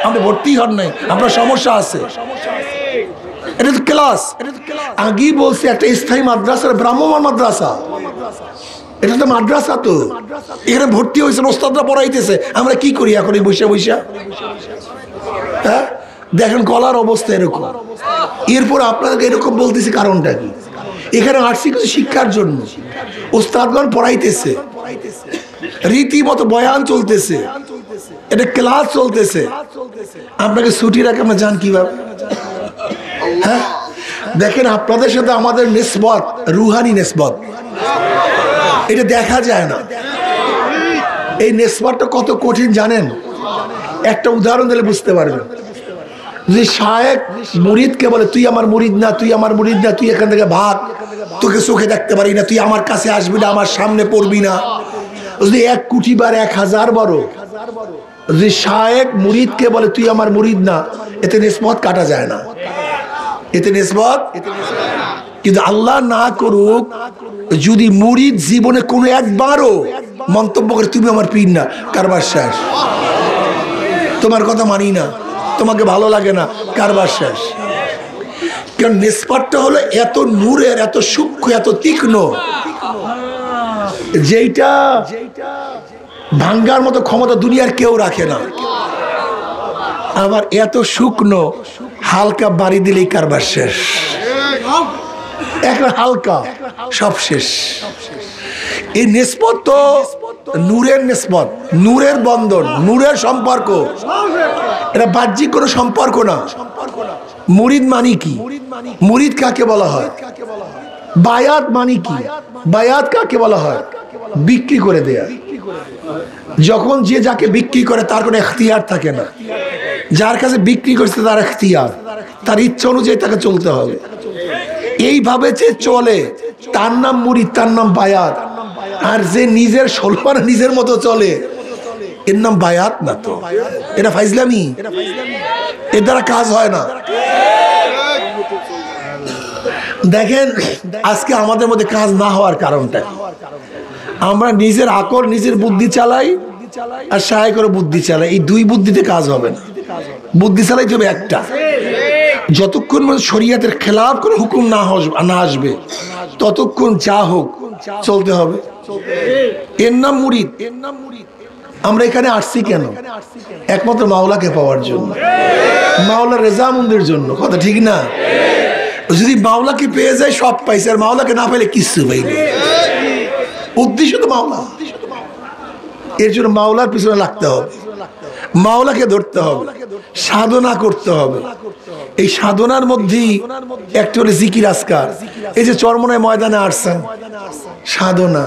আপনি ভর্তি হন নাই, আপনার সমস্যা আছে। এটা তো ক্লাস। আগেই বলছি একটা স্থায়ী মাদ্রাসা, ব্রাহ্মণ মাদ্রাসা। এটা তো মাদ্রাসা, তো এখানে ভর্তি হয়েছেন, ওস্তাদরা পড়াইতেছে, আমরা কি করি এখন এই বৈশা বৈশা? হ্যাঁ, দেখেন গলার অবস্থা এরকম। এরপর আপনাকে এরকম বলতেছি, কারণটা কি? এখানে আসছি কিছু শিক্ষার জন্য, ওস্তাদগণ পড়াইতেছে, রীতিমতো বয়ান চলতেছে, এটা ক্লাস চলতেছে, আপনাকে ছুটি রাখে আমরা যান কিভাবে? হ্যাঁ, দেখেন আপনাদের সাথে আমাদের নিসবত রুহানি নিসবত, এটা দেখা যায় না। এই নিসবতটা কত কঠিন জানেন? একটা উদাহরণ দিলে বুঝতে পারবেন। যে শায়েখ মুরিদকে বলে তুই আমার মুরিদ না, তুই আমার মুরিদ না, তুই এখান থেকে ভাগ, তোকে চোখে দেখতে পারি না, তুই আমার কাছে আসবি না, আমার সামনে পড়বি না। যদি 1 কোটি বার 1000 বারো যদি শায়েখ মুরিদকে বলে তুই আমার মুরিদ না, এতে নিসবত কাটা যায় না, এতে নিসবত। কিন্তু আল্লাহ না করুক, যদি মুরিদ জীবনে কোনো একবারও মন্তব্য করে তুমি আমার পীর না, কারবার শেষ। তোমার কথা মানি না, তোমাকে ভালো লাগে না, কারবার শেষ। কারণ নিসবতটা হলো এত নূরের, এত সূক্ষ্ম, এত তীক্ষ্ণ, যেইটা ভাঙ্গার মতো ক্ষমতা দুনিয়ার কেউ রাখে না। আবার এত শুকনো, হালকা বাড়ি দিলেই কারবার শেষ। একটা হালকা, সব শেষ। এই নিসবত তো নূরের নিসবত, নূরের বন্ধন, নূরের সম্পর্ক। এটা বাহ্যিক কোনো সম্পর্ক না। মুরিদ মানি কি? মুরিদ কাকে বলা হয়? বায়াত মানি কি? বায়াত কাকে বলা হয়? বিক্রি করে দেয়া। যখন যে যাকে বিক্রি করে তার কোনো এখতিয়ার থাকে না। যার কাছে বিক্রি করছে তার এখতিয়ার, তার ইচ্ছা অনুযায়ী তাকে চলতে হবে। এইভাবে যে চলে তার নাম মুরিদ, তার নাম বায়াত। আর যে নিজের সলমান নিজের মতো চলে এর নাম বায়াত না। তো এটা ফাইজলামি, এর দ্বারা কাজ হয় না। দেখেন আজকে আমাদের মধ্যে কাজ না হওয়ার কারণটা, আমরা নিজের আকল, নিজের বুদ্ধি চালাই আর সাহায্য করে বুদ্ধি চালাই। এই দুই বুদ্ধিতে কাজ হবে না। বুদ্ধি চালাইতে হবে একটা। যতক্ষণ শরীয়তের খেলাফ করে হুকুম না আসবে ততক্ষণ যা হোক চলতে হবে। এর নাম মুরিদ। আমরা এখানে আসছি কেন? একমাত্র মাওলাকে পাওয়ার জন্য, মাওলা রেজামন্দের জন্য। কথা ঠিক না? যদি মাওলাকে পেয়ে যায় সব পাইছে, আর মাওলাকে না পেলে কিচ্ছু পাইনি। উদ্দেশ্য তো মাওলা। এর জন্য মাওলার পিছনে লাগতে হবে, মাওলাকে ধরতে হবে, সাধনা করতে হবে। এই সাধনার মধ্যেই একটা হলো জিকির আজকার। এই যে চরমনায় ময়দানে আসছেন, সাধনা।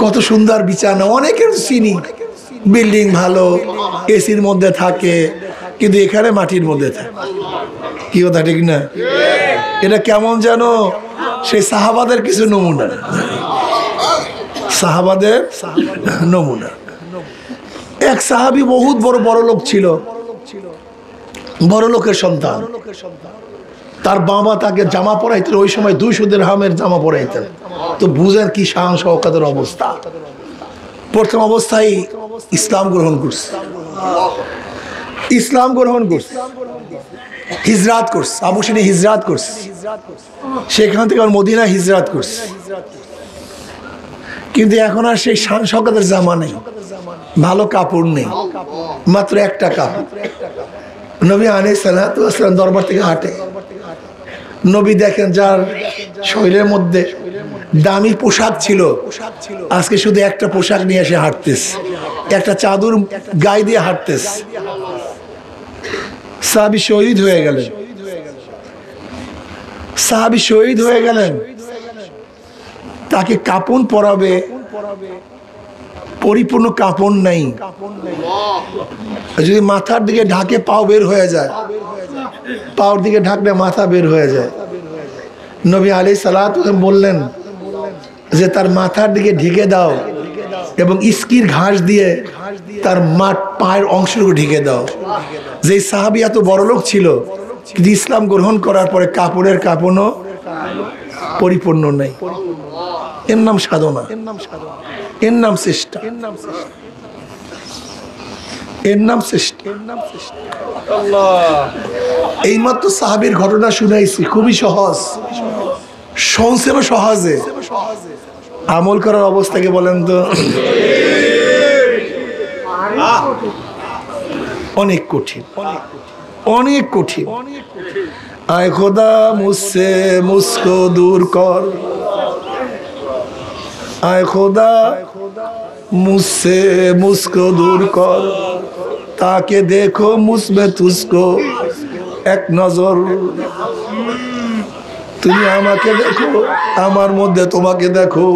কত সুন্দর বিছানা, অনেকের চিনি, বিল্ডিং ভালো, এসির মধ্যে থাকে, কিন্তু এখানে মাটির মধ্যে থাকে। কি কথা ঠিক না? এটা কেমন যেন সেই সাহাবাদের কিছু নমুনা, সাহাবাদের নমুনা। এক সাহাবী বহুত বড় লোক ছিল, বড় লোকের সন্তান। তার বাবা তাকে জামা পরাইতেন, ওই সময় 200 দিরহামের জামা পরাইতেন। তো বুঝেন কি শান শওকতের অবস্থা। প্রথম অবস্থায় ইসলাম গ্রহণ করছে, ইসলাম গ্রহণ করছে, হিজরাত করছে, আবুসিনী হিজরাত করছে, সেখান থেকে মদিনা হিজরাত করছে। কিন্তু এখন আর সেই শান শওকতের জামা নেই, ভালো কাপড় নেই, মাত্র একটা কাপড়। নবী আলাইহিস সালাতু ওয়াস সালাম দরবার থেকে হাঁটে। নবী দেখেন যার শরীরের মধ্যে দামি পোশাক ছিল, আজকে শুধু একটা পোশাক নিয়ে এসে হাঁটতেছে, একটা চাদর গায়ে দিয়ে হাঁটতেছে। সাহাবী শহীদ হয়ে গেলেন, সাহাবী শহীদ হয়ে গেলেন। তাকে কাপন পরাবে, পরিপূর্ণ কাপড় নাই। যদি মাথার দিকে ঢাকে পাও বের হয়ে যায়, পাওর দিকে ঢাকলে মাথা বের হয়ে যায়। নবী আলাইহিস সালাতু ওয়াস সালাম বললেন যে তার মাথার দিকে ঢেকে দাও এবং ইস্কির ঘাস দিয়ে তার পায়ের অংশটুকু ঢেকে দাও। যে সাহাবী এত বড় লোক ছিল, কিন্তু ইসলাম গ্রহণ করার পরে কাপড়ের কাপড়ও পরিপূর্ণ নেই। এর নাম সাধনা, এর নাম চেষ্টা, এর নাম চেষ্টা। এইমাত্র সাহাবীর ঘটনা শুনাইছি, খুবই সহজ, শুনছেন সহজে, আমল করার অবস্থাকে বলেন তো অনেক কঠিন, অনেক কঠিন। আয় খোদা মুঝসে মুঝকো দূর কর, আয় খোদা মুঝসে মুঝকো দূর কর, তাকে দেখো মুঝমে তুঝকো এক নজর। তুমি আমাকে দেখো, আমার মধ্যে তোমাকে দেখো।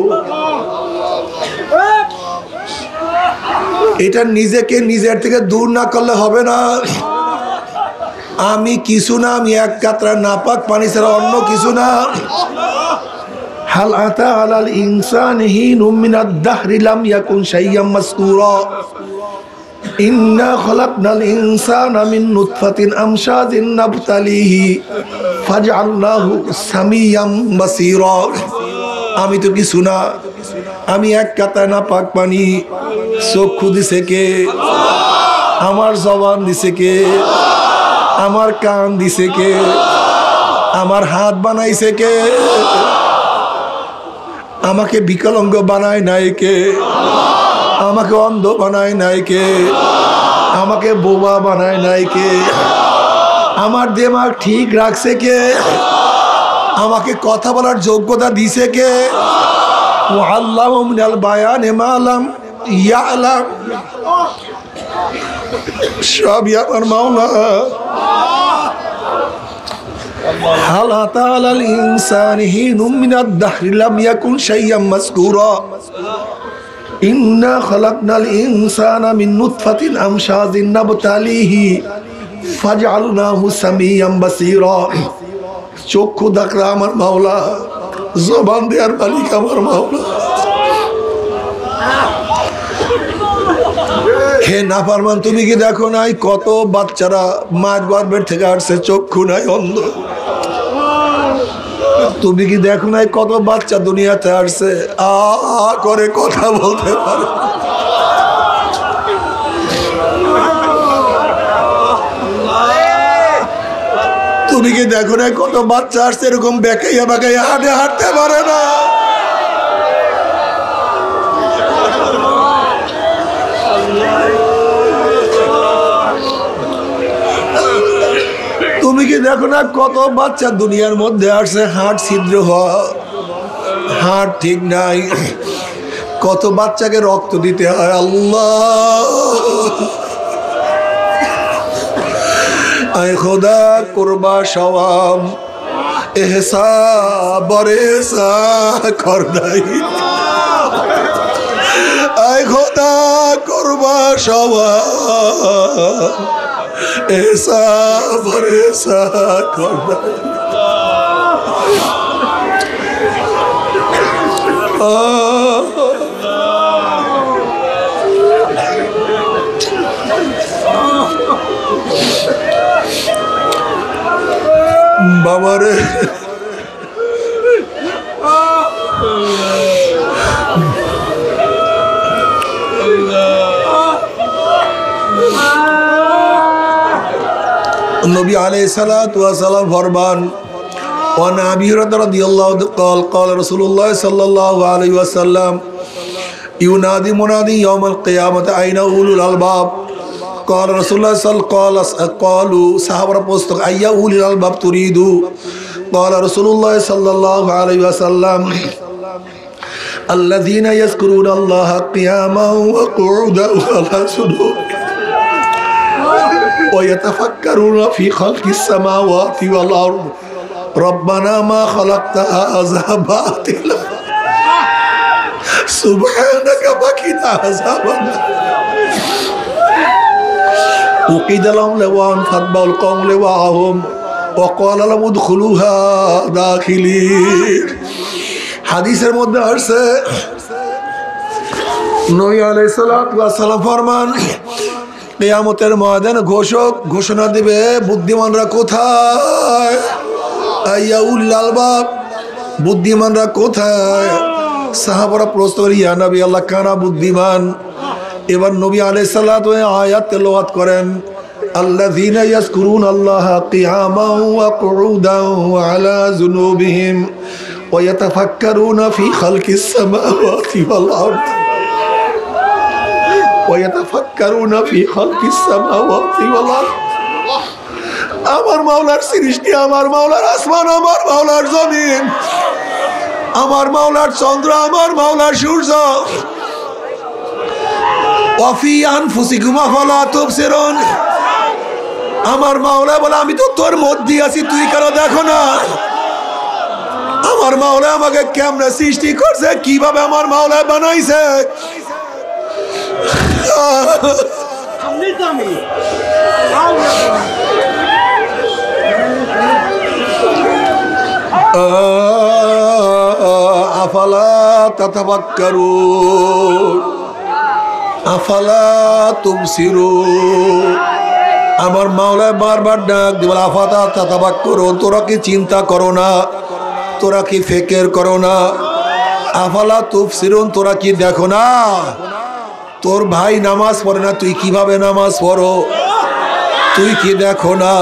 এটা নিজেকে নিজের থেকে দূর না করলে হবে না। আমি কিছু না, আমি এক কাতরা নাপাক পানি ছাড়া অন্য কিছু না। হাল আতা আলাল ইনসানি হিনুম মিনাদ দাহরি লাম ইয়াকুন শাইয়্যাম মাযকুরা ইন্না খলাকনাল ইনসানা মিন নুতফাতিন আমশাজিন নাবতালিহি ফাজআলনাহু সামিয়াম বাসীরা। আমি তো কিছু না, আমি এক কাতায় না পাক পানি। চক্ষু দিছে কে? আমার জবান দিছে কে? আমার কান দিছে কে? আমার হাত বানাইছে কে? আমাকে বিকলাঙ্গ বানায় নাই কে? আমাকে অন্ধ বানায় নাই কে? আমাকে বোবা বানায় নাই কে? আমার দিমাগ ঠিক রাখছে কে? আমাকে কথা বলার যোগ্যতা দিছে কে? ওয়াল্লাহু মিনাল বায়ানি মা লাম ইয়ালাম। সবই আমার মাওলা। হাল আতা আলাল ইনসানি হিনুম মিনাদ দাহরি লাম ইয়াকুন শাইয়্যাম মাযকুরা ইন্না খালাকনাল ইনসানা মিন নুতফাতিন আমশাজিন নাবতালিহি ফাজআলনাহু সামিয়্যাম বাসীরা। চক্ষু দেখরা আমার মাওলা, জবান দেওয়ার মালিক আমার মাওলা। হে নাফরমান, তুমি কি দেখো নাই কত বাচ্চারা মায়ের গর্ভের থেকে আসছে, চক্ষু নাই, অন্ধ? তুমি কি দেখো নাই কত বাচ্চা দুনিয়াতে আসছে আ করে কথা বলতে পারে? তুমি কি দেখো নাই কত বাচ্চা আসছে এরকম বেকাইয়া বেকাইয়া হাঁটতে পারে না? তুমি কি দেখো না কত বাচ্চা দুনিয়ার মধ্যে আসছে হাড় ছিদ্র হওয়া, হাড় ঠিক নাই, কত বাচ্চাকে রক্ত দিতে হয়। আল্লাহ আয় খোদা কুরবা সওয়াব এহসা বরেসা করদাই। আয় খোদা কুরবা সওয়াব এহসা বরেসা করদাই। বাবারে নবী আলাইহিস সালাতু ওয়াস সালাম ফরমান ওয়া আবি হুরায়রা রাদিয়াল্লাহু আনহু قال رسول الله صلى الله عليه وسلم ينادي منادي يوم القيامة أين أولو الألباب قال رسول الله صلى الله عليه وسلم قالوا صحابة پوچھتے أي أولي الألباب تريد قال رسول الله صلى الله عليه وسلم الذين يذكرون الله قياما وقعودا وعلى جنوبهم ويتفكرون في خلق السماوات والأرض ربنا ما خلقت هذا باطلا سبحانك فقنا عذاب النار وقيل لهم لوان فاتبعوا القوم لواهم وقال لهم ادخلوها داخلين হাদিসের মধ্যে আসছে নবী আলাইহিস সালাতু ওয়াস সালাম ফরমান কিয়ামতের ময়দানে ঘোষণা দিবে বুদ্ধিমানরা কোথায়? আইয়া উলিল আলবাব, বুদ্ধিমানরা কোথায়? সাহাবারা প্রশ্ন করে ইয়া নবী আল্লাহ কারা বুদ্ধিমান? এবার নবী আলাইহিস সালাতু আয়াত তেলাওয়াত করেন আল্লাযীনা ইয়াযকুরুনা আল্লাহা কিয়ামান ওয়া কুউদান ওয়া আলা যুনুবিহিম ওয়া ইয়াতাফাক্কারুনা ফি খালকিস সামাওয়াতি ওয়াল আরদ ওয়া ইয়াতাফাক্কারুনা ফি খালকিস সামাওয়াতি ওয়াল আরদ। আমার মাওলার সৃষ্টি, আমার মাওলার আসমান, আমার মাওলার জমিন, আমার মাওলার চন্দ্র, আমার মাওলার সূর্য। ওয়াফি আনফুসিকুম আফালা তুবসিরুন, আমার মাওলা বলে আমি তো তোর মধ্যে আছি, তুই কেন দেখো না? আমার মাওলা আমাকে কেমনে সৃষ্টি করছে, কিভাবে আমার মাওলা বানাইছে। আফালা তাতাফাক্কারুন আফালা তুবসিরুন। আমার মাওলা বারবার ডাক দিব আফালা তাতাফাক্কারুন, তোরা কি চিন্তা করো না, তোরা কি ফিকির করো না? আফালা তুবসিরুন, তোরা কি দেখো না তোর ভাই নামাজ পড়ে না, তুই কিভাবে নামাজ পড়ো? তুই কি দেখো না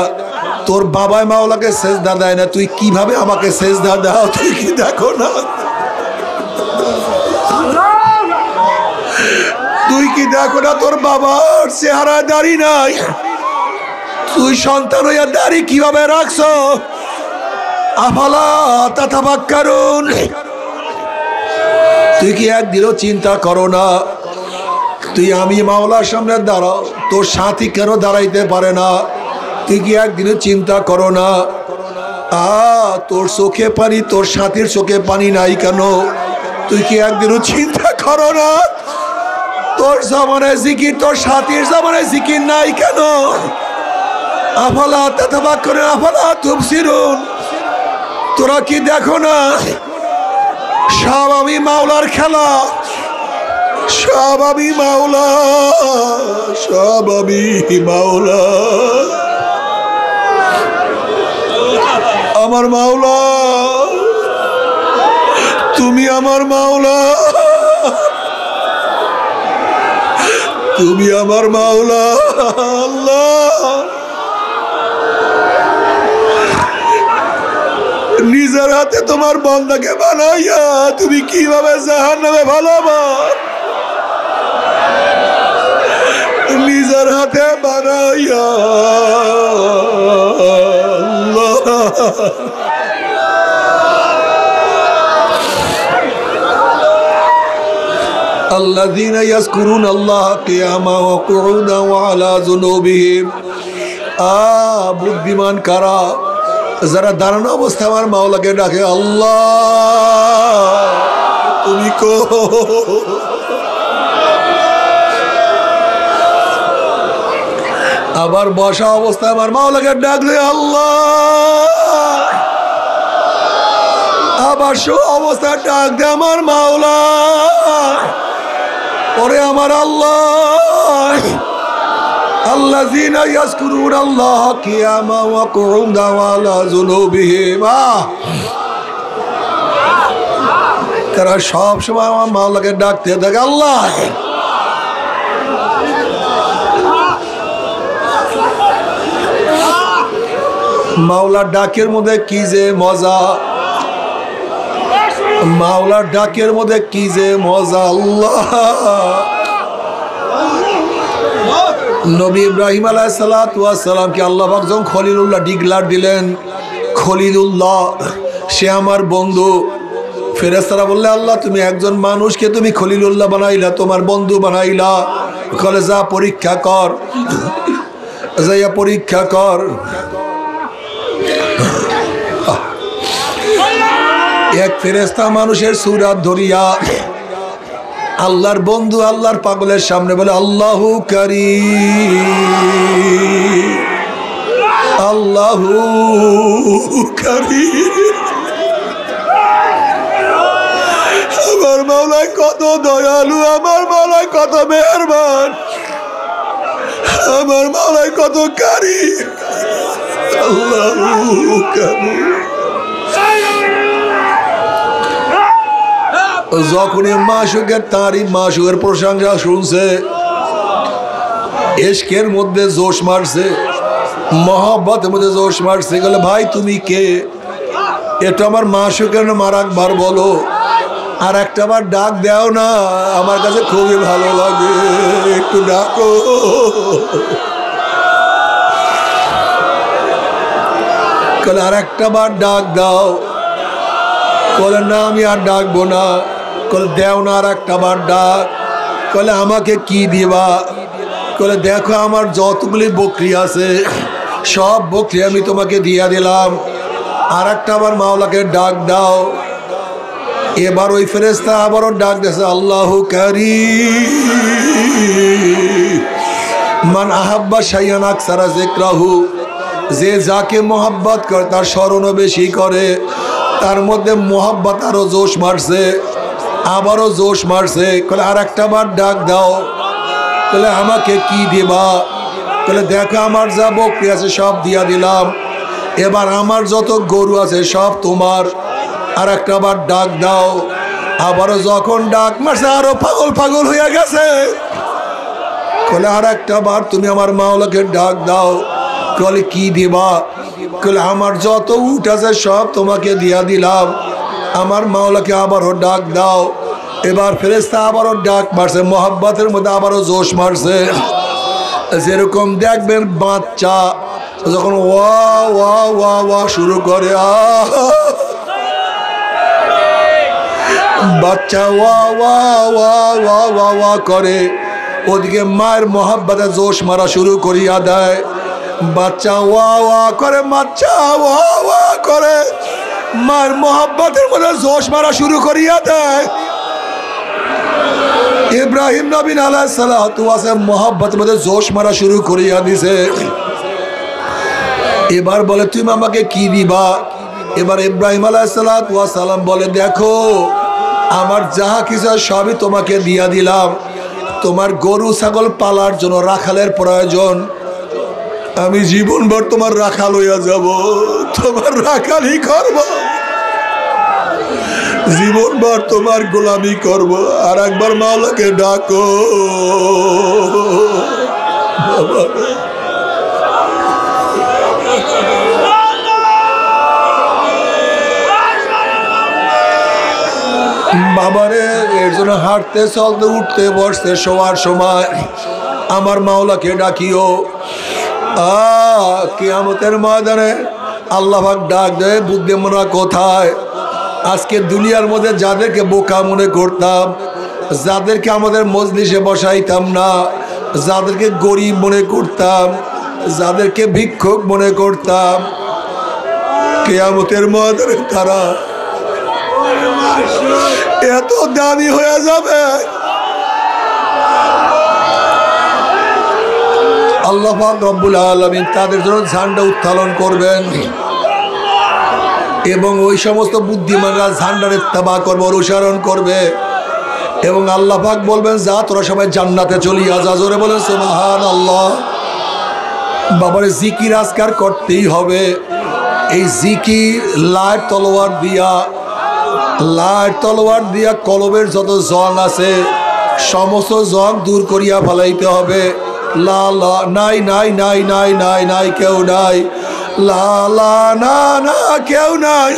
তোর বাবাই মাওলাকে সেজদা দেয় না, তুই কিভাবে আমাকে সেজদা দাও? তুই কি দেখো না? তুই কি দেখো না তোর বাবার চেহারা দাড়ি নাই, তুই সন্তান হইয়া দাড়ি কিভাবে রাখছো? আফালা তাতাফাক্কারুন, তুই কি একদিনও চিন্তা করো না? তুই আমি মাওলার সামনে দাঁড়াও, তোর সাথী কেন দাঁড়াইতে পারে না? তুই কি একদিনও চিন্তা করো না? তোর চোখে পানি, তোর সাথীর চোখে পানি নাই কেন? তুই কি একদিনও চিন্তা করো না? তোর জমানায় জিকির, তোর সাথীর জমানায় জিকির নাই কেন? আফালা তাতাফাক্কারুন আফালা তুবসিরুন, তোরা কি দেখো না সব আমি মাওলার খেলা, সব আমি মাওলা, সব আমি মাওলা, আমার মাওলা, তুমি আমার মাওলা, তুমি আমার মাওলা। আল্লাহ, নিজের হাতে তোমার বান্দাকে বানাইয়া তুমি কিভাবে জাহান্নামে ভালোবা? নিজের হাতে বানাইয়া الذين يذكرون الله قياما وقعودا وعلى جنوبهم। বুদ্ধিমান কারা? যারা দাঁড়ানো অবস্থায় আমার মাওলাকে ডাকে, আল্লাহ তুমি কো। আবার বসা অবস্থায় আমার মাওলাকে ডাকলে আল্লাহ, আবার শো অবস্থায় ডাক দে আমার মাওলা, ওরে আমার আল্লাহ। আল্লাযীনা ইয়াযকুরুনা আল্লাহ কিয়ামা ওয়া কুউদা ওয়া আলা জুনুবিহিম। তারা সব সময় আমার মাওলাকে ডাকতে থাকে আল্লাহ। মাওলার ডাকের মধ্যে কি যে মজা, মাওলার ডাকের মধ্যে কি যে মজা। আল্লাহ, নবী ইব্রাহিম আলাইহিস সালাতু ওয়াস সালামকে আল্লাহ পাক যখন খলিলুল্লাহ ডিক্লার দিলেন, খলিলুল্লাহ সে আমার বন্ধু, ফেরেশতারা বললে আল্লাহ তুমি একজন মানুষকে তুমি খলিলুল্লাহ বানাইলা, তোমার বন্ধু বানাইলা, বলে যা পরীক্ষা কর, যাইয়া পরীক্ষা কর। এক ফেরেশতা মানুষের সূরত ধরিয়া আল্লাহর বন্ধু আল্লাহর পাগলের সামনে বলে আল্লাহু কারীম, আল্লাহু কারীম। আমার মাওলা কত দয়ালু, আমার মাওলা কত মেহেরবান, আমার মাওলা কত কারীম, আল্লাহু কারীম। যখনই মাশুকের তারিফ, মাশুকের প্রশংসা শুনছে, ইশকের মধ্যে জোশ মারছে, মহব্বতের মধ্যে জোশ মারছে, বলে ভাই তুমি কে? এটা আমার মাশুকের নাম, আর একবার বলো, আর একটা বার ডাক দাও না, আমার কাছে খুবই ভালো লাগে, একটু ডাকো। বলে আর একটা বার ডাক দাও, বলে না আমি আর ডাকবো না। বলে দেও না আর একটা বার ডাক। বলে আমাকে কি দিবা? বলে দেখো আমার যতগুলি বকরি আছে সব বকরি আমি তোমাকে দিয়া দিলাম, আর একটা বার মাওলাকে ডাক দাও। এবার ওই ফেরেশতা আবারও ডাক দিয়েছে আল্লাহু কারীম মান আহাব্বা শাইআন আকসারা যিকরাহু, যে যাকে মোহাব্বত করে তার স্মরণও বেশি করে, তার মধ্যে মোহাব্বত আরো জোশ মারছে, আবারও জোশ মারছে। বলে আর একটা বার ডাক দাও। বলে আমাকে কি দিবা? বলে দেখো আমার যা বকরি আছে সব দিয়া দিলাম, এবার আমার যত গরু আছে সব তোমার, আর একটা বার ডাক দাও। আবারও যখন ডাক মারছে আরো পাগল পাগল হয়ে গেছে। কলে আর একটা বার তুমি আমার মাওলাকে ডাক দাও। কলে কি দিবা? কলে আমার যত উট আছে সব তোমাকে দিয়া দিলাম। আমার মাওলাকে আবারও ডাক দাও। এবার ফেরেশতা আবারও ডাক মারছে, মোহাব্বতের মধ্যে আবারও জোশ মারছে। যেরকম দেখবেন বাচ্চা যখন ওয়া ওয়া ওয়া ওয়া শুরু করে, বাচ্চা ওয়া ওয়া ওয়া ওয়া ওয়া ওয়া করে, ওদিকে মায়ের মোহাব্বতে জোশ মারা শুরু করিয়া দেয়। বাচ্চা ওয়া ওয়া করে, বাচ্চা ওয়া ওয়া করে, মায়ের মোহাব্বতের মধ্যে জোশ মারা শুরু করিয়া দেয়। ইব্রাহিম নবী আলাইহিস সালাতু ওয়াস সালাম মোহাব্বতের মধ্যে জোশ মারা শুরু করিয়া দিছে। এবার বলে তুমি আমাকে কি দিবা? এবার ইব্রাহিম আলাইহিস সালাতু ওয়াস সালাম বলে দেখো আমার যাহা কিছু সবই তোমাকে দিয়া দিলাম। তোমার গরু ছাগল পালার জন্য রাখালের প্রয়োজন, আমি জীবনভর তোমার রাখাল হইয়া যাব, তোমার রাখালই করব, জীবনভর তোমার গোলামি করব। আর একবার মাওলাকে ডাকো বাবারে। এর জন্য হাঁটতে চলতে উঠতে বসতে শোয়ার সময় আমার মাওলাকে ডাকিও। কিয়ামতের ময়দানে আল্লাহ পাক ডাক দেয়, বুদ্ধিমানরা কোথায়? আজকে দুনিয়ার মধ্যে যাদেরকে বোকা মনে করতাম, যাদেরকে আমাদের মজলিসে বসাইতাম না, যাদেরকে গরিব মনে করতাম, যাদেরকে ভিক্ষুক মনে করতাম, কিয়ামতের ময়দানে তারা এত দামি হয়ে যাবে। আল্লাহ পাক রব্বুল আলামিন তাদের জন্য ঝান্ডা উত্তোলন করবেন এবং ওই সমস্ত বুদ্ধিমানরা ঝান্ডার ইত্তেবা করবে, অনুসরণ করবে এবং আল্লাহ পাক বলবেন যা তোরা সবাই জান্নাতে চলিয়া যা। জোরে বলেন সুবহানাল্লাহ। বাবারে জিকির আজকার করতেই হবে। এই জিকির লাইট তলোয়ার দিয়া কলবের যত জং আছে সমস্ত জং দূর করিয়া ফেলাইতে হবে। লা লা নাই নাই নাই নাই নাই নাই কেউ নাই, লা লা না না কেউ নাই,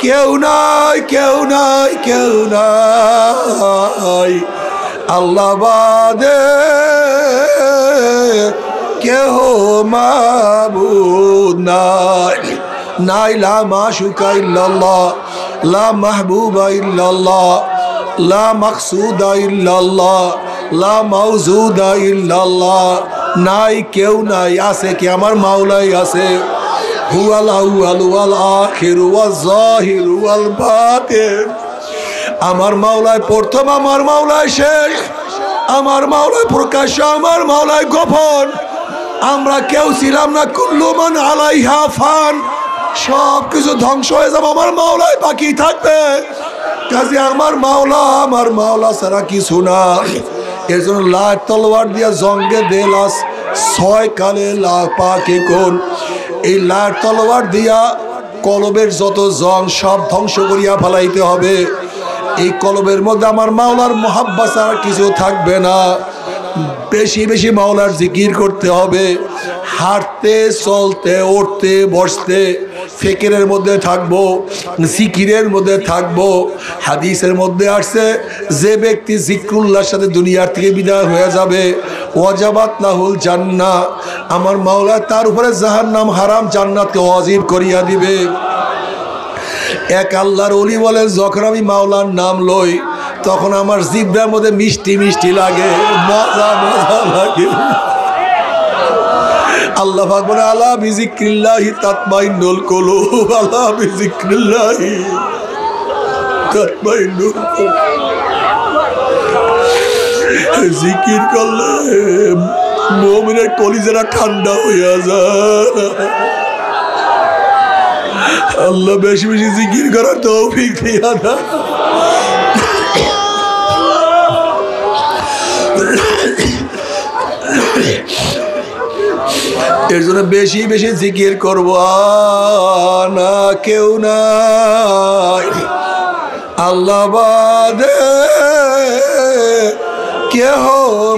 কেউ নাই কেউ নাই কেউ নাই, আল্লাহ বাদে কেহ মাবুদ নাই। নাই লা মাশুকা ইল্লাল্লাহ, লা মাহবুবা ইল্লাল্লাহ, লা মাকসুদা ইল্লাল্লাহ, লা মাউজুদা ইল্লাল্লাহ। নাই কেউ নাই, আছে কি? আমার মাওলাই আছে। হুয়াল আউয়াল ওয়াল আখির ওয়াজ জাহির ওয়াল বাতিন। আমার মাওলাই প্রথম, আমার মাওলাই শেষ, আমার মাওলাই প্রকাশ্য, আমার মাওলাই গোপন। আমরা কেউ ছিলাম না। কুল্লু মান আলাইহা ফান, সব কিছু ধ্বংস হয়ে যাবে, আমার মাওলাই বাকি থাকবে। কাজে আমার মাওলা ছাড়া কিছু না। এর জন্য লাট তলোয়ার দিয়া জঙ্গে দেলাস 6 কালে লা পাকে কোন। এই লাট তলোয়ার দিয়া কলবের যত জং সব ধ্বংস করিয়া ফেলাইতে হবে। এই কলবের মধ্যে আমার মাওলার মোহাব্বত ছাড়া কিছু থাকবে না। বেশি বেশি মাওলার জিকির করতে হবে। হাঁটতে চলতে উঠতে বসতে ফিকিরের মধ্যে থাকবো, জিকিরের মধ্যে থাকবো। হাদিসের মধ্যে আসছে যে ব্যক্তি জিক্রুল্লাহর সাথে দুনিয়ার থেকে বিদায় হয়ে যাবে ওয়াজাবাত লাহুল জান্নাহ, আমার মাওলা তার উপরে জাহান্নাম হারাম, জান্নাতকে ওয়াজিব করিয়া দিবে। এক আল্লাহর ওলি বলেন যখন আমি মাওলার নাম লই তখন আমার জিহ্বার মধ্যে মিষ্টি মিষ্টি লাগে, মজা মজা লাগে। আল্লাহ পাক বলে আলা বিজিক্রিল্লাহি তাতমাইন্নুল কুলুব, আলা বিজিক্রিল্লাহি তাতমাইন্নুল কুলুব। জিকির করলে মুমিনের কলিজাটা ঠান্ডা হইয়া যায়। আল্লাহ বেশি বেশি জিকির করার তৌফিক দিয়া দাও। এর জন্য বেশি বেশি জিকির করবো। না কেউ নাই, আল্লাহ বাদে কেহ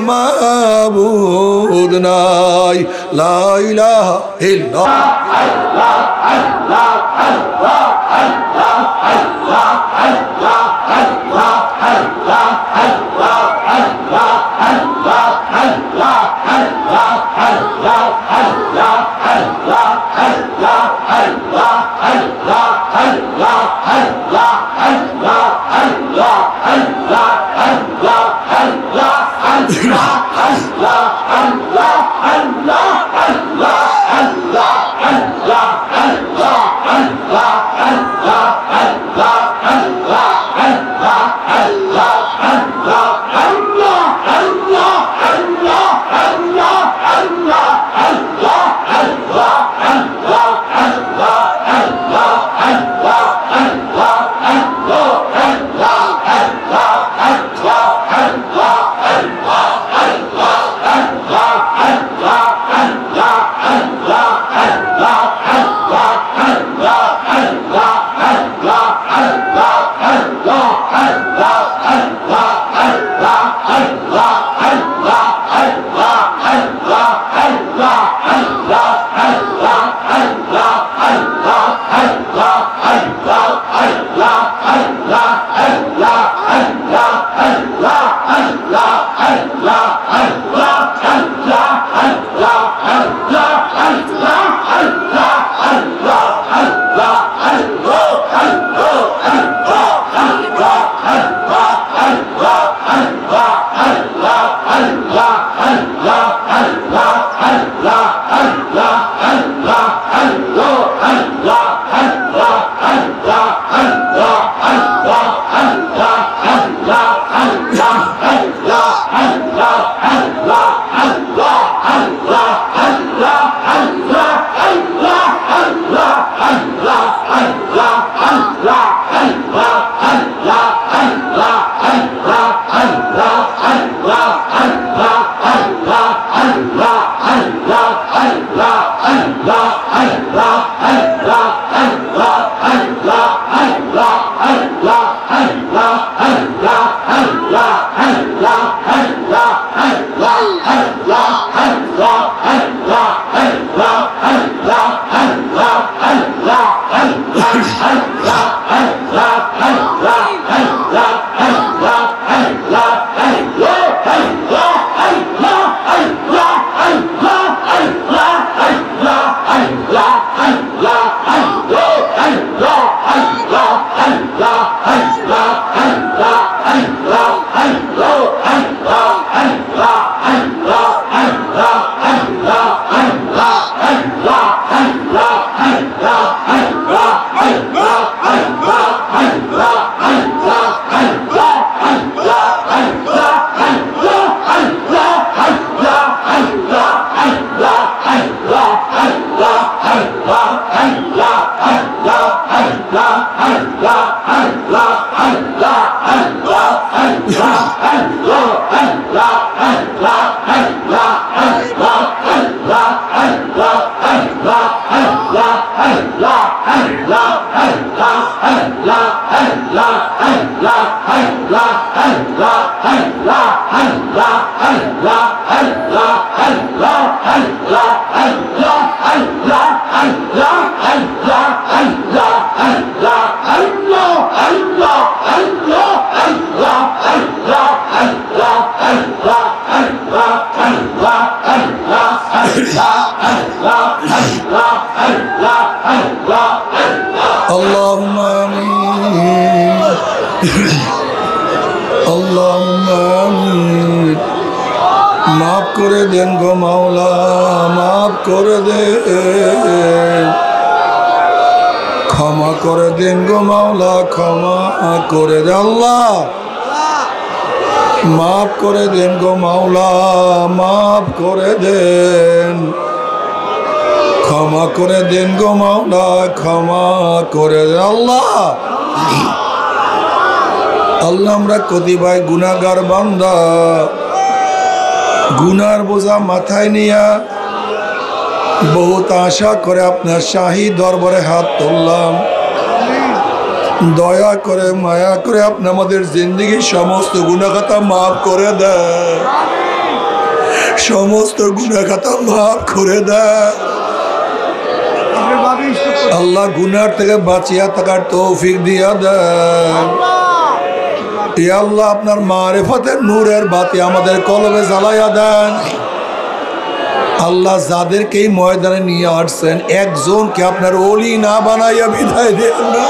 মাবুদ নাই লা ইলাহা ইল্লাল্লাহ माफ कर दें गो मौला माफ कर दे क्षमा कर दें गो मौला क्षमा कर दे अल्लाह माफ कर दें गो मौला माफ कर दें क्षमा कर दें गो मौला क्षमा कर दे अल्लाह अल्लाह আমরা কতিপয় গুনাহগার বান্দা গুনার বোঝা মাথায় নিয়া বহুত আশা করে আপনার শাহী দরবারে হাত তুললাম দয়া করে মায়া করে আপনি আমাদের জিন্দগির সমস্ত গুনাহ খাতা মাফ করে দেন, সমস্ত গুনাহ খাতা মাফ করে দেন। আল্লাহ গুনার থেকে বাঁচিয়া থাকার তৌফিক দিয়া দেন। ইয়া আল্লাহ আপনার মারিফতের নূরের বাতি আমাদের কলবে জ্বালাইয়া দেন। আল্লাহ যাদেরকে এই ময়দানে নিয়ে আসছেন একজনকে আপনার ওলি না বানাইয়া বিদায় দেন না,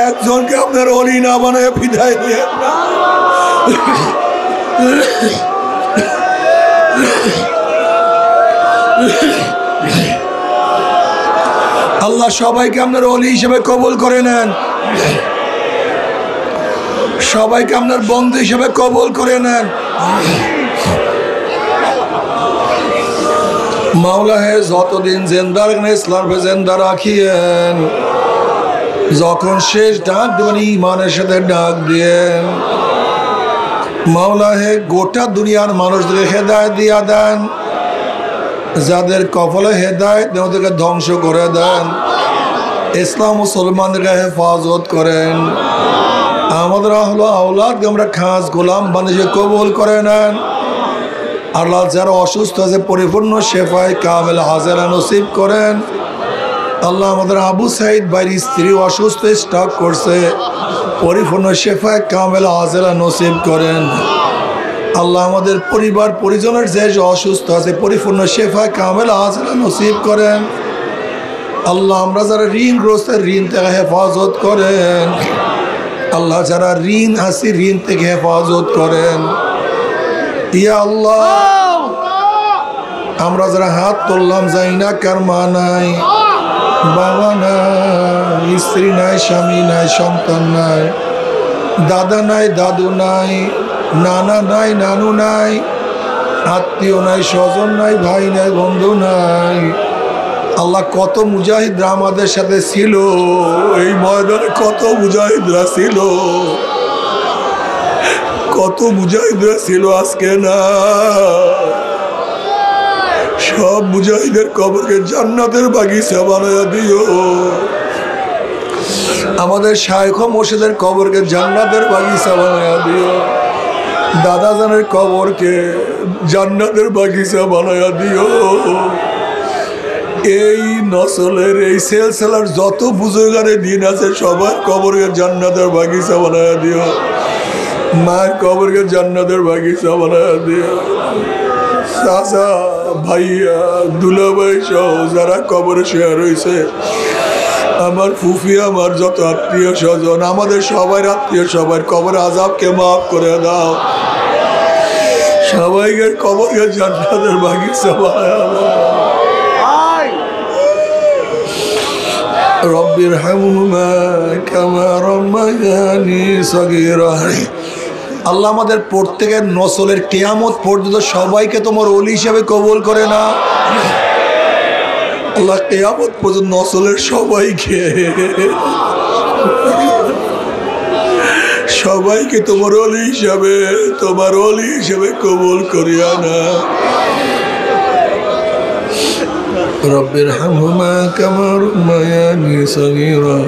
একজনকে আপনার ওলি না বানাইয়া বিদায় দেন না। আল্লাহ সবাইকে আপনার ওলি হিসেবে কবুল করে নেন, সবাইকে আপনার বন্ধু হিসেবে কবুল করে নেন। মাওলা হে যতদিন জিন্দা রাখেন ইসলাম পে জিন্দা রাখিয়েন, যখন শেষ ডাক দেবেন ইমানের সাথে ডাক দিয়েন। মাওলা হে গোটা দুনিয়ার মানুষদের হেদায়েত দিয়া দেন, যাদের কপালে হেদায়েত নেই ওদেরকে ধ্বংস করে দেন। ইসলাম মুসলমানদেরকে হেফাজত করেন। আমাদের আহলে আওলাদকে আমরা খাস গোলাম বানিয়ে কবুল করে নেন। আল্লাহ যারা অসুস্থ আছে পরিপূর্ণ শেফায়ে কামেল হাজেরা নসিব করেন। আল্লাহ আমাদের আবু সাইদ ভাইয়ের স্ত্রী অসুস্থ, স্ট্রোক করছে, পরিপূর্ণ শেফায়ে কামেল হাজেরা নসিব করেন। আল্লাহ আমাদের পরিবার পরিজনের যে অসুস্থ আছে পরিপূর্ণ শেফায়ে কামেল হাজেরা নসিব করেন। আল্লাহ আমরা যারা ঋণগ্রস্ত ঋণ থেকে হেফাজত করেন। আল্লাহ যারা ঋণ আছে ঋণ থেকে হেফাজত করেন। ইয়া আল্লাহ আমরা যারা হাত তুললাম যাই না, কার মা নাই, বাবা নাই, স্ত্রী নাই, স্বামী নাই, সন্তান নাই, দাদা নাই, দাদু নাই, নানা নাই, নানু নাই, আত্মীয় নাই, স্বজন নাই, ভাই নাই, বন্ধু নাই। আল্লাহ কত মুজাহিদরা আমাদের সাথে ছিল, এই ময়দানে কত মুজাহিদরা ছিল, কত মুজাহিদরা ছিল, আজকে না। সব মুজাহিদের কবরকে জান্নাতের বাগিচা বানায়া দিও। আমাদের শায়খ মুর্শিদের কবরকে জান্নাতের বাগিচা বানায়া দিও। দাদা জানের কবরকে জান্নাতের বাগিচা বানায়া দিও। এই নসলের এই সিলসিলার যত বুজুর্গানের দিন আছে সবার কবরকে জান্নাতের বাগিচা বানায়া দিও। মায়ের কবরকে জান্নাতের বাগিচা বানায়া দিও। চাচা, ভাইয়া, দুলাভাই সহ যারা কবরে শেয়ার হয়েছে, আমার ফুফি, আমার যত আত্মীয় স্বজন, আমাদের সবাই আত্মীয় সবার কবর আযাবকে মাফ করে দাও। সবাইকে কবরকে জান্নাতের বাগিচা বানায়া দাও। রব্বির হামহুমা কামা রাব্বায়ানি সগীরা। আল্লাহ আমাদের প্রত্যেকের নসলের কিয়ামত পর্যন্ত সবাইকে তোমার ওলি হিসাবে কবুল করে না। আল্লাহ কিয়ামত পর্যন্ত নসলের সবাইকে তোমার ওলি হিসাবে কবুল করিয়া না। রব্বির হামহুমা কামা রাব্বায়ানি সগীরা।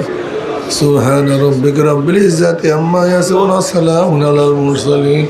সুবহান রাব্বিকা রাব্বিল ইজ্জাতি আম্মা ইয়াসিফুন ওয়া সালামুন আলাল মুরসালিন।